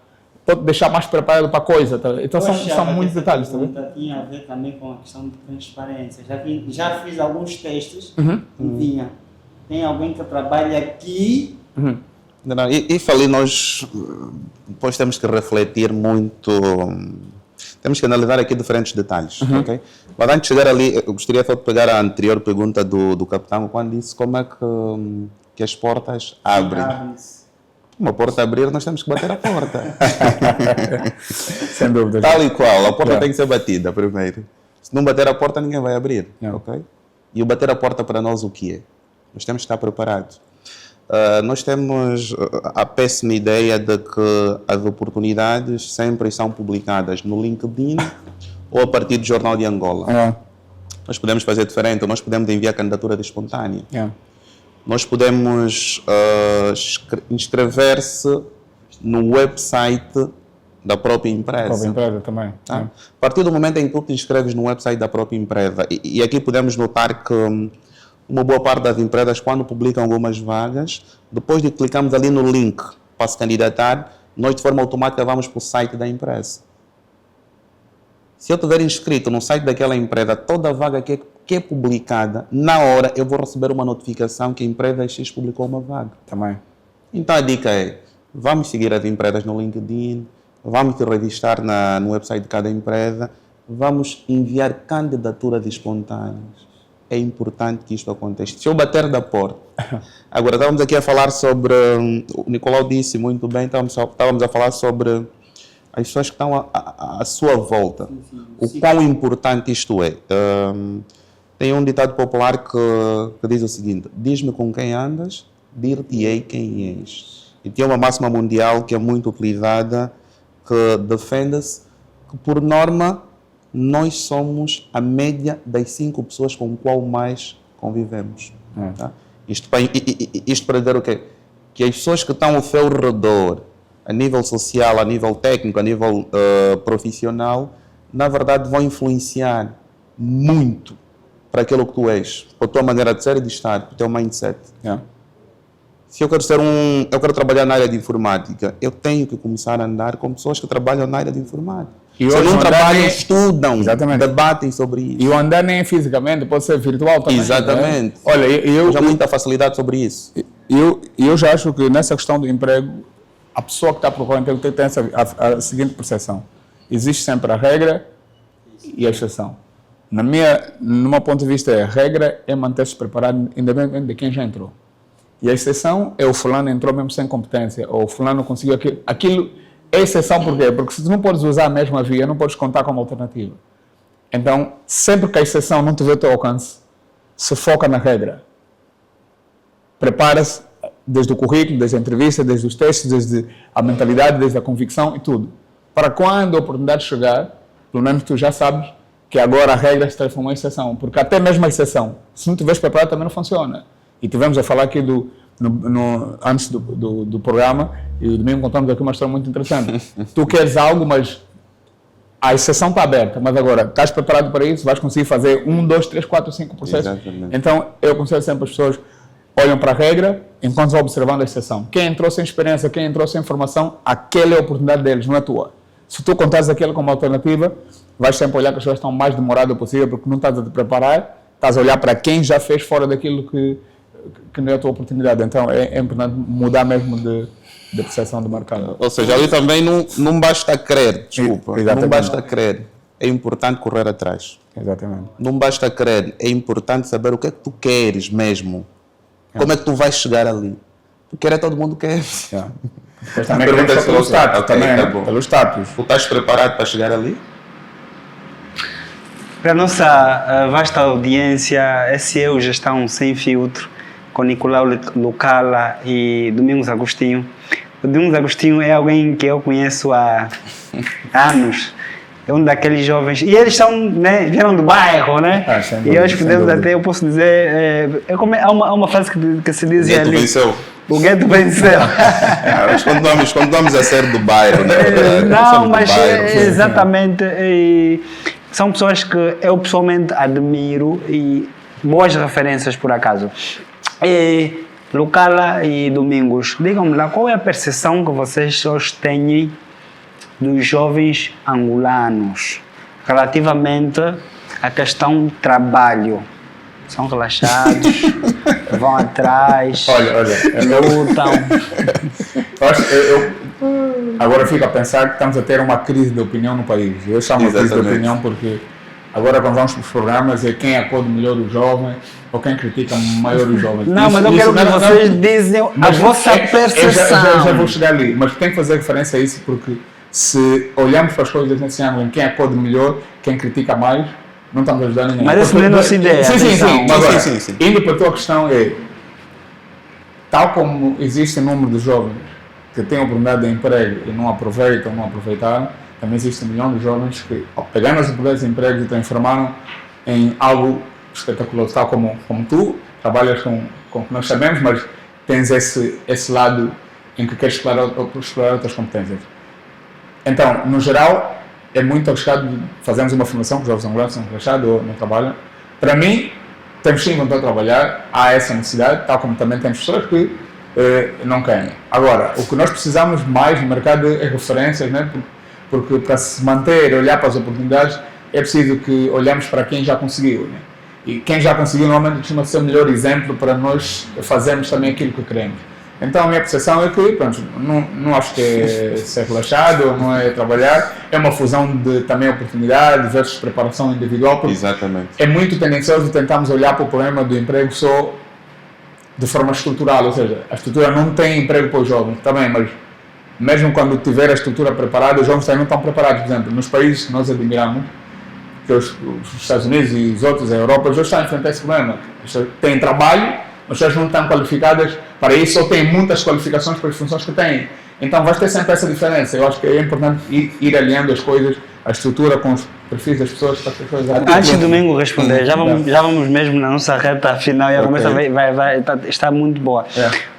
pode deixar mais preparado para a coisa. Tá? Então, são muitos detalhes. Tá? Tinha a ver também com a questão de transparência. Já fiz alguns testes, tem alguém que trabalha aqui. Não, isso ali nós depois temos que refletir muito, temos que analisar aqui diferentes detalhes, ok? Mas antes de chegar ali, eu gostaria só de pegar a anterior pergunta do capitão, quando disse como é que as portas abrem. Uma porta abrir, nós temos que bater a porta. Sem dúvida. Tal e qual, a porta tem que ser batida primeiro. Se não bater a porta, ninguém vai abrir, ok? E o bater a porta para nós o que é? Nós temos que estar preparados. Nós temos a péssima ideia de que as oportunidades sempre são publicadas no LinkedIn ou a partir do Jornal de Angola. Nós podemos fazer diferente, nós podemos enviar candidatura de espontânea. Nós podemos inscrever-se no website da própria empresa. A própria empresa também. Tá? A partir do momento em que tu te inscreves no website da própria empresa, e aqui podemos notar que uma boa parte das empresas, quando publicam algumas vagas, depois de clicarmos ali no link para se candidatar, nós de forma automática vamos para o site da empresa. Se eu estiver inscrito no site daquela empresa, toda a vaga que é publicada, na hora eu vou receber uma notificação que a empresa X publicou uma vaga. Também. Então a dica é, vamos seguir as empresas no LinkedIn, vamos te registrar no website de cada empresa, vamos enviar candidaturas espontâneas. É importante que isto aconteça. Se eu bater da porta. Agora, estávamos aqui a falar sobre. O Nicolau disse muito bem, estávamos a falar sobre as pessoas que estão à sua volta. O quão importante isto é. Tem um ditado popular que diz o seguinte: diz-me com quem andas, dir-te-ei quem és. E tem uma máxima mundial que é muito utilizada, que defende-se que, por norma, nós somos a média das 5 pessoas com qual mais convivemos. Tá? Isto para dizer o quê? Que as pessoas que estão ao seu redor, a nível social, a nível técnico, a nível profissional, na verdade vão influenciar muito para aquilo que tu és, para a tua maneira de ser e de estar, para o teu mindset. Se eu quero eu quero trabalhar na área de informática, eu tenho que começar a andar com pessoas que trabalham na área de informática. E se não trabalham, estudam, debatem sobre isso. E o andar nem é fisicamente, pode ser virtual também. Exatamente. Né? Olha, eu já muita facilidade sobre isso. Eu já acho que nessa questão do emprego, a pessoa que está procurando emprego tem a seguinte percepção: existe sempre a regra e a exceção. No meu ponto de vista, a regra é manter-se preparado independente de quem já entrou. E a exceção é o fulano entrou mesmo sem competência, ou o fulano conseguiu aquilo. É exceção por quê? Porque se tu não podes usar a mesma via, não podes contar como alternativa. Então, sempre que a exceção não tiver o teu alcance, se foca na regra. Prepara-se desde o currículo, desde a entrevista, desde os testes, desde a mentalidade, desde a convicção e tudo. Para quando a oportunidade chegar, pelo menos tu já sabes que agora a regra se transformou em exceção. Porque até mesmo a exceção, se não estiveres preparado, também não funciona. E tivemos a falar aqui antes do programa, e o Domingo contamos aqui uma história muito interessante. Tu queres algo, mas a exceção está aberta, mas agora estás preparado para isso, vais conseguir fazer 1, 2, 3, 4, 5 processos. Exatamente. Então eu aconselho sempre as pessoas olham para a regra enquanto vão observando a exceção. Quem entrou sem experiência, quem entrou sem formação, aquela é a oportunidade deles, não é tua. Se tu contares aquela como alternativa, vais sempre olhar que as pessoas estão o mais demorado possível, porque não estás a te preparar, estás a olhar para quem já fez fora daquilo que não é a tua oportunidade. Então é importante mudar mesmo de percepção do mercado. Ou seja, ali também não basta crer, desculpa, Exatamente. não basta crer, é importante correr atrás. Exatamente. Não basta crer, é importante saber o que é que tu queres mesmo. Como é que tu vais chegar ali? Tu queres, todo mundo quer. Mas também queremos pelo status, Ok, também, tá né? bom. Pelo status. Tu estás preparado para chegar ali? Para a nossa vasta audiência, esse é o Gestão Sem Filtro, com Nicolau Lucala e Domingos Agostinho. O Domingos Agostinho é alguém que eu conheço há anos é um daqueles jovens, e eles são, né, vieram do bairro, né? Sem E dúvida, hoje sem podemos dúvida. até, eu posso dizer, há uma frase que se diz Gueto ali, venceu. o gueto venceu. Mas quando vamos a ser do bairro, né? Não, Somos do mas bairro. exatamente, e são pessoas que eu pessoalmente admiro e boas referências por acaso. E Lucala e Domingos, digam-me lá, qual é a percepção que vocês hoje têm dos jovens angolanos relativamente à questão do trabalho? São relaxados, vão atrás, Olha, lutam. Agora fico a pensar que estamos a ter uma crise de opinião no país. Eu chamo de crise de Exatamente. opinião porque agora quando vamos para os programas é quem acode melhor os jovens ou quem critica maior os jovens. Não, mas eu quero que vocês dizem a Mas vossa eu percepção. já vou chegar ali, mas tem que fazer referência a isso porque se olharmos para as coisas nesse ângulo em quem acode melhor, quem critica mais, não estamos a ajudar ninguém. Mas esse Porque- não é nossa ideia, Sim, atenção. mas agora, Sim. indo para a tua questão é, tal como existe um número de jovens que têm a oportunidade de emprego e não aproveitam, não aproveitaram, também existe 1 milhão de jovens que, ao pegar nas oportunidades de emprego e transformaram em algo espetacular, tal como tu, trabalhas com o que nós sabemos, mas tens esse lado em que queres explorar outras competências. Então, no geral, é muito arriscado fazermos uma formação que os jovens angolanos são relaxados ou não trabalham. Para mim, temos sim vontade de trabalhar, há essa necessidade, tal como também temos pessoas que não querem. Agora, o que nós precisamos mais no mercado é referências, né? Porque para se manter, olhar para as oportunidades, é preciso que olhemos para quem já conseguiu. Né? E quem já conseguiu normalmente costuma ser o melhor exemplo para nós fazermos também aquilo que queremos. Então a minha percepção é que, pronto, não acho que é ser relaxado, não é trabalhar, é uma fusão de também oportunidade versus preparação individual, porque Exatamente. é muito tendencioso tentarmos olhar para o problema do emprego só de forma estrutural, ou seja, a estrutura não tem emprego para os jovens, também, mas mesmo quando tiver a estrutura preparada, os jovens também não estão preparados. Por exemplo, nos países que nós admiramos, que os Estados Unidos e os outros, a Europa, já estão a enfrentar esse problema. Eles têm trabalho, mas elas não estão qualificadas para isso ou têm muitas qualificações para as funções que têm. Então vai ter sempre essa diferença. Eu acho que é importante ir alinhando as coisas, a estrutura com os perfis das pessoas para que as coisas aconteçam. Antes de Domingo responder, já vamos mesmo na nossa reta final e a conversa está muito boa.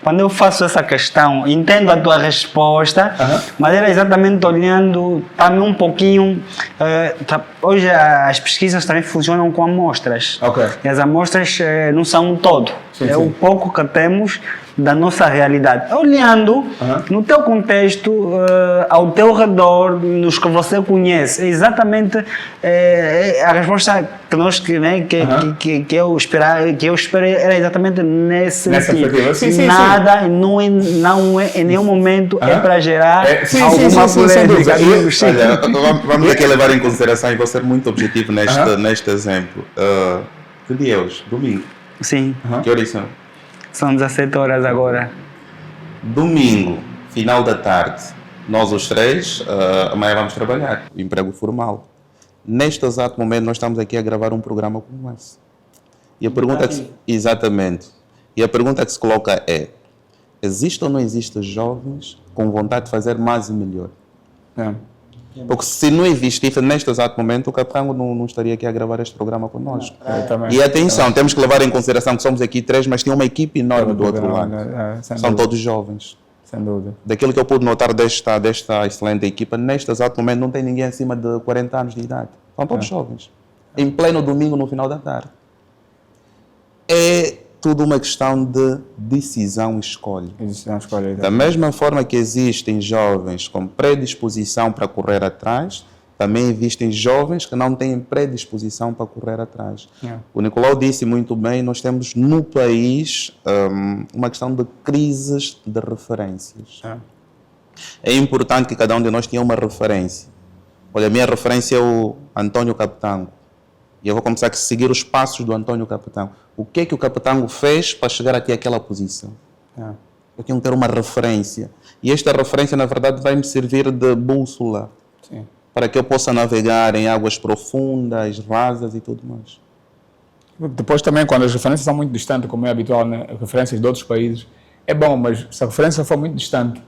Quando eu faço essa questão, entendo a tua resposta, mas era exatamente olhando também um pouquinho. Hoje as pesquisas também funcionam com amostras. E as amostras não são um todo. É o pouco que temos da nossa realidade. Olhando no teu contexto, ao teu redor, nos que você conhece, é exatamente a resposta que nós que eu esperei era exatamente nessa perspectiva. Nada, não é em nenhum momento é para gerar alguma polêmica. Olha, vamos aqui levar em consideração e vou ser muito objetivo neste exemplo. Que dia é hoje? Domingo. Sim. Que horas são? São 17 horas agora. Domingo, final da tarde, nós os três, amanhã vamos trabalhar, emprego formal. Neste exato momento nós estamos aqui a gravar um programa como esse. E a pergunta exatamente. E a pergunta que se coloca é: existe ou não existe jovens com vontade de fazer mais e melhor? Porque se não existisse neste exato momento, o Capango não estaria aqui a gravar este programa connosco. E atenção, temos que levar em consideração que somos aqui três, mas tem uma equipe enorme do outro lado. São todos jovens. Sem dúvida. Daquilo que eu pude notar desta excelente equipa, neste exato momento não tem ninguém acima de 40 anos de idade. São todos jovens. Em pleno domingo, no final da tarde. É tudo uma questão de decisão e escolha. Da mesma forma que existem jovens com predisposição para correr atrás, também existem jovens que não têm predisposição para correr atrás. O Nicolau disse muito bem, nós temos no país uma questão de crises de referências. É importante que cada um de nós tenha uma referência. Olha, a minha referência é o António Capetango. E eu vou começar a seguir os passos do António Capetango. O que é que o Capetango fez para chegar até aquela posição? Eu tenho que ter uma referência. E esta referência, na verdade, vai me servir de bússola. Para que eu possa navegar em águas profundas, rasas e tudo mais. Depois também, quando as referências são muito distantes, como é habitual, né? Referências de outros países, é bom, mas se a referência for muito distante,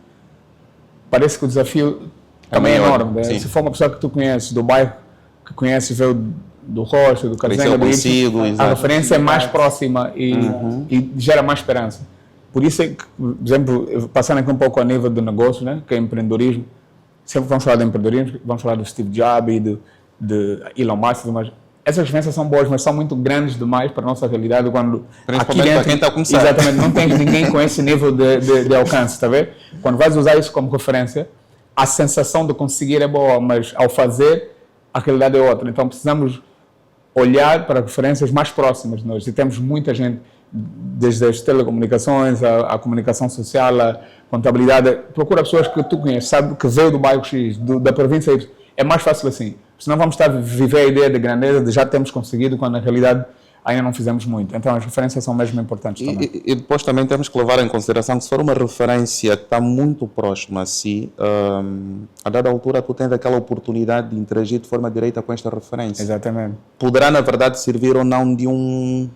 parece que o desafio também é maior, enorme. Né? sim. Se for uma pessoa que tu conheces do bairro, que conhece, veio do Rocha, do Carzenga, do consigo, a exato. referência é mais próxima e gera mais esperança. Por isso é que, por exemplo, passando aqui um pouco a nível do negócio, né, que é empreendedorismo, sempre vamos falar de empreendedorismo, vamos falar do Steve Jobs e de Elon Musk, mas essas referências são boas, mas são muito grandes demais para a nossa realidade quando Principalmente para quem está a começar. exatamente, não tens ninguém com esse nível de alcance, está a ver? Quando vais usar isso como referência, a sensação de conseguir é boa, mas ao fazer, a realidade é outra. Então precisamos olhar para referências mais próximas de nós. E temos muita gente, desde as telecomunicações, a comunicação social, a contabilidade. Procura pessoas que tu conheces, sabe que veio do bairro X, da província Y. É mais fácil assim. Senão vamos estar a viver a ideia de grandeza, de já temos conseguido, quando na realidade ainda não fizemos muito. Então as referências são mesmo importantes também. E depois também temos que levar em consideração que se for uma referência que está muito próxima a si, a dada altura tu tens aquela oportunidade de interagir de forma direta com esta referência. Exatamente. Poderá, na verdade, servir ou não de um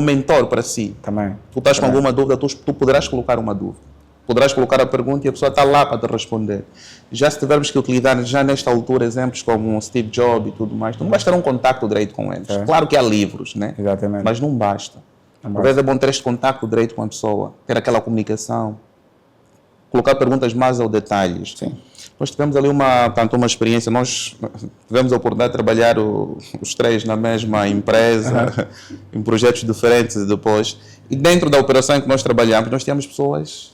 mentor para si. Também. Tu estás com alguma dúvida, tu poderás colocar uma dúvida. Poderás colocar a pergunta e a pessoa está lá para te responder. Já se tivermos que utilizar, já nesta altura, exemplos como Steve Jobs e tudo mais, tu não vais ter um contacto direito com eles. Claro que há livros, né? Exatamente. Mas não basta. Às vezes é bom ter este contacto direito com a pessoa, ter aquela comunicação, colocar perguntas mais ao detalhes. Sim. Nós tivemos ali uma experiência, nós tivemos a oportunidade de trabalhar os três na mesma empresa, em projetos diferentes depois. E dentro da operação em que nós trabalhamos, nós tínhamos pessoas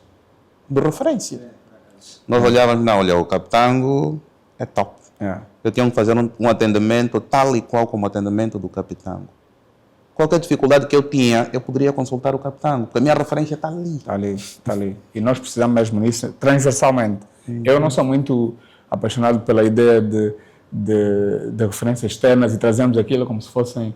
de referência. Nós olhávamos, não, olha, o Capitango é top. Eu tinha que fazer um atendimento tal e qual como o atendimento do Capitango. Qualquer dificuldade que eu tinha, eu poderia consultar o Capitango, porque a minha referência está ali. Está ali. E nós precisamos mesmo nisso, transversalmente. Eu não sou muito apaixonado pela ideia de referências externas e trazemos aquilo como se fossem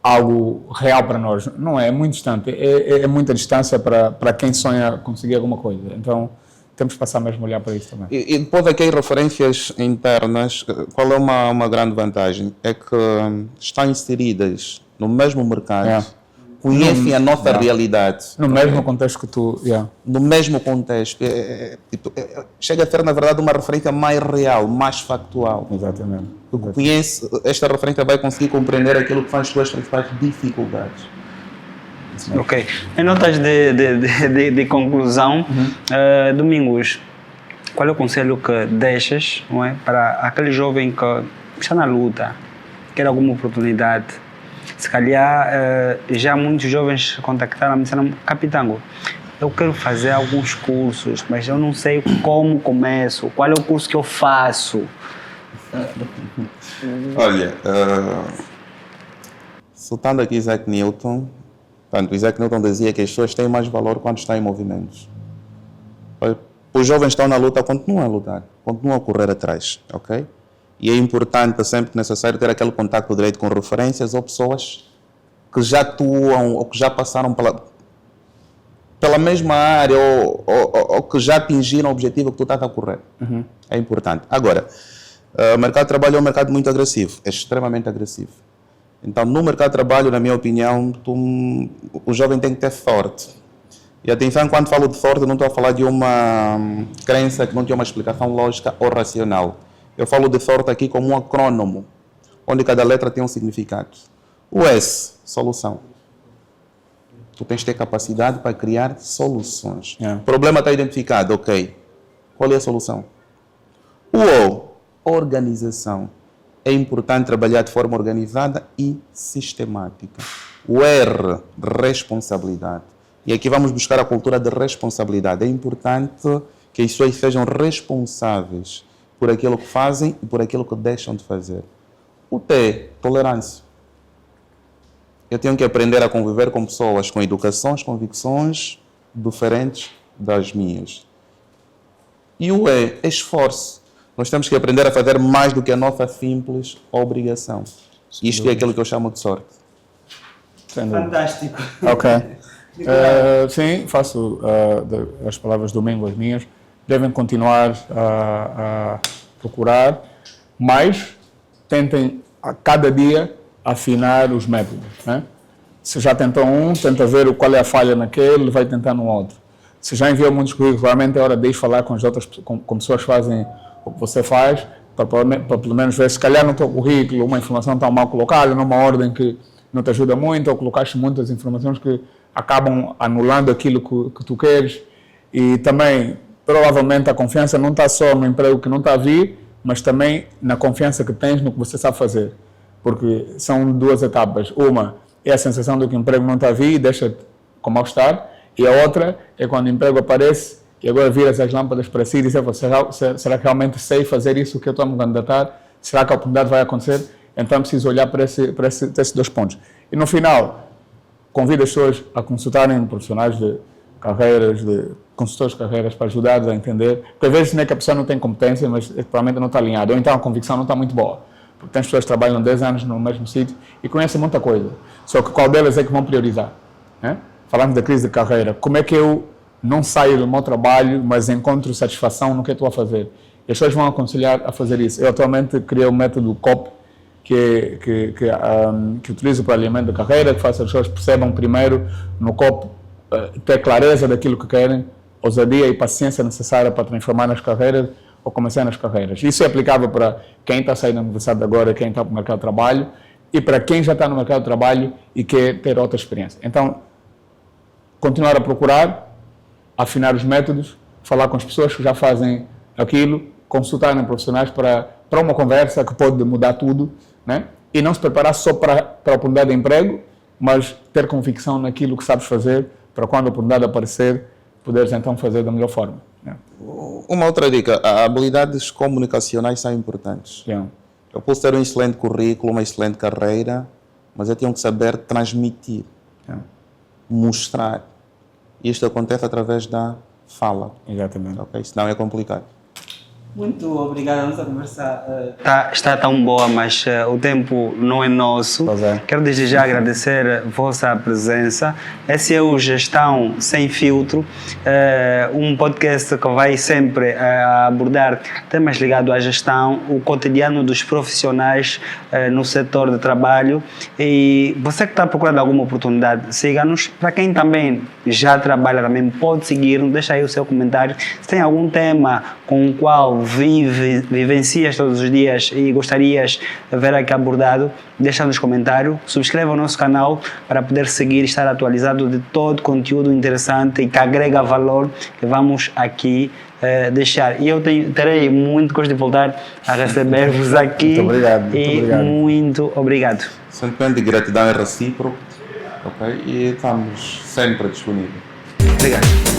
algo real para nós. Não é muito distante. É muita distância para quem sonha conseguir alguma coisa. Então, temos que passar mesmo a olhar para isso também. E depois aqui as referências internas, qual é uma grande vantagem? É que estão inseridas no mesmo mercado, conhecem a nossa realidade. No mesmo contexto que tu... No mesmo contexto. Chega a ser, na verdade, uma referência mais real, mais factual. Exatamente. Porque conhece, esta referência vai conseguir compreender aquilo que faz as suas principais dificuldades. Ok. Em notas de conclusão, Domingos, qual é o conselho que deixas, não é, para aquele jovem que está na luta, quer alguma oportunidade? Se calhar, já muitos jovens contactaram e disseram: Capitango, eu quero fazer alguns cursos, mas eu não sei como começo, qual é o curso que eu faço? Olha, citando aqui Isaac Newton, Isaac Newton dizia que as pessoas têm mais valor quando estão em movimentos. Os jovens estão na luta, continuam a lutar, continuam a correr atrás, ok? E é importante, sempre necessário, ter aquele contato direito com referências ou pessoas que já atuam ou que já passaram pela mesma área ou que já atingiram o objetivo que tu estás a correr. É importante. Agora, o mercado de trabalho é um mercado muito agressivo, é extremamente agressivo. Então, no mercado de trabalho, na minha opinião, o jovem tem que ter sorte. E atenção, quando falo de sorte, não estou a falar de uma crença que não tem uma explicação lógica ou racional. Eu falo de sorte aqui como um acrônomo, onde cada letra tem um significado. O S, solução. Tu tens que ter capacidade para criar soluções. O problema está identificado, ok. Qual é a solução? O O, organização. É importante trabalhar de forma organizada e sistemática. O R, responsabilidade. E aqui vamos buscar a cultura de responsabilidade. É importante que as pessoas sejam responsáveis por aquilo que fazem e por aquilo que deixam de fazer. O T, tolerância. Eu tenho que aprender a conviver com pessoas com educações, convicções diferentes das minhas. E o E, esforço. Nós temos que aprender a fazer mais do que a nossa simples obrigação. Isto é aquilo que eu chamo de sorte. Fantástico. Ok. Sim, faço as palavras do Domingo as minhas. Devem continuar a procurar, mas tentem a cada dia afinar os métodos. Né? Se já tentou um, tenta ver qual é a falha naquele, vai tentar no outro. Se já enviou muitos currículos, realmente é hora de ir falar com as outras, com pessoas que fazem o que você faz, para pelo menos ver se calhar no teu currículo uma informação está mal colocada, numa ordem que não te ajuda muito, ou colocaste muitas informações que acabam anulando aquilo que tu queres. E também, provavelmente, a confiança não está só no emprego que não está a vir, mas também na confiança que tens no que você sabe fazer. Porque são duas etapas. Uma é a sensação de que o emprego não está a vir e deixa-te com mal-estar. E a outra é quando o emprego aparece e agora viras as lâmpadas para si e dizes: será que realmente sei fazer isso que eu estou a me candidatar? Será que a oportunidade vai acontecer? Então preciso olhar para esses dois pontos. E no final, convido as pessoas a consultarem profissionais de carreiras, de consultores de carreiras para ajudar a entender. Porque às vezes não é que a pessoa não tem competência, mas provavelmente não está alinhada. Ou então a convicção não está muito boa. Porque tem pessoas que trabalham 10 anos no mesmo sítio e conhecem muita coisa. Só que qual delas é que vão priorizar? Né? Falando da crise de carreira, como é que eu não saio do meu trabalho, mas encontro satisfação no que eu estou a fazer? E as pessoas vão aconselhar a fazer isso. Eu atualmente criei o método COP, que utilizo para alinhamento de carreira, que faça as pessoas percebam primeiro no COP, ter clareza daquilo que querem, ousadia e paciência necessária para transformar nas carreiras ou começar nas carreiras. Isso é aplicável para quem está saindo da universidade agora, quem está para o mercado de trabalho, e para quem já está no mercado de trabalho e quer ter outra experiência. Então, continuar a procurar, afinar os métodos, falar com as pessoas que já fazem aquilo, consultarem profissionais para uma conversa que pode mudar tudo, né? E não se preparar só para a oportunidade de emprego, mas ter convicção naquilo que sabes fazer, para quando a oportunidade aparecer, poderes então fazer da melhor forma. Né? Uma outra dica, habilidades comunicacionais são importantes. Yeah. Eu posso ter um excelente currículo, uma excelente carreira, mas eu tenho que saber transmitir, mostrar. Isto acontece através da fala. Exatamente. Okay? Senão é complicado. Muito obrigado, a nossa conversa Está tão boa, mas o tempo não é nosso. Pois é. Quero desde já agradecer a vossa presença. Esse é o Gestão Sem Filtro, um podcast que vai sempre abordar temas ligados à gestão, o cotidiano dos profissionais no setor de trabalho. E você que está procurando alguma oportunidade, siga-nos. Para quem também já trabalha, também pode seguir-nos, deixa aí o seu comentário. Se tem algum tema com o qual vivencias todos os dias e gostarias de ver aqui abordado, deixa nos comentários, subscreva o nosso canal para poder seguir e estar atualizado de todo conteúdo interessante e que agrega valor que vamos aqui deixar. E eu terei muito gosto de voltar a receber-vos aqui. Muito obrigado. Muito obrigado. Sentimento de gratidão é recíproco, okay? E estamos sempre disponíveis. Obrigado.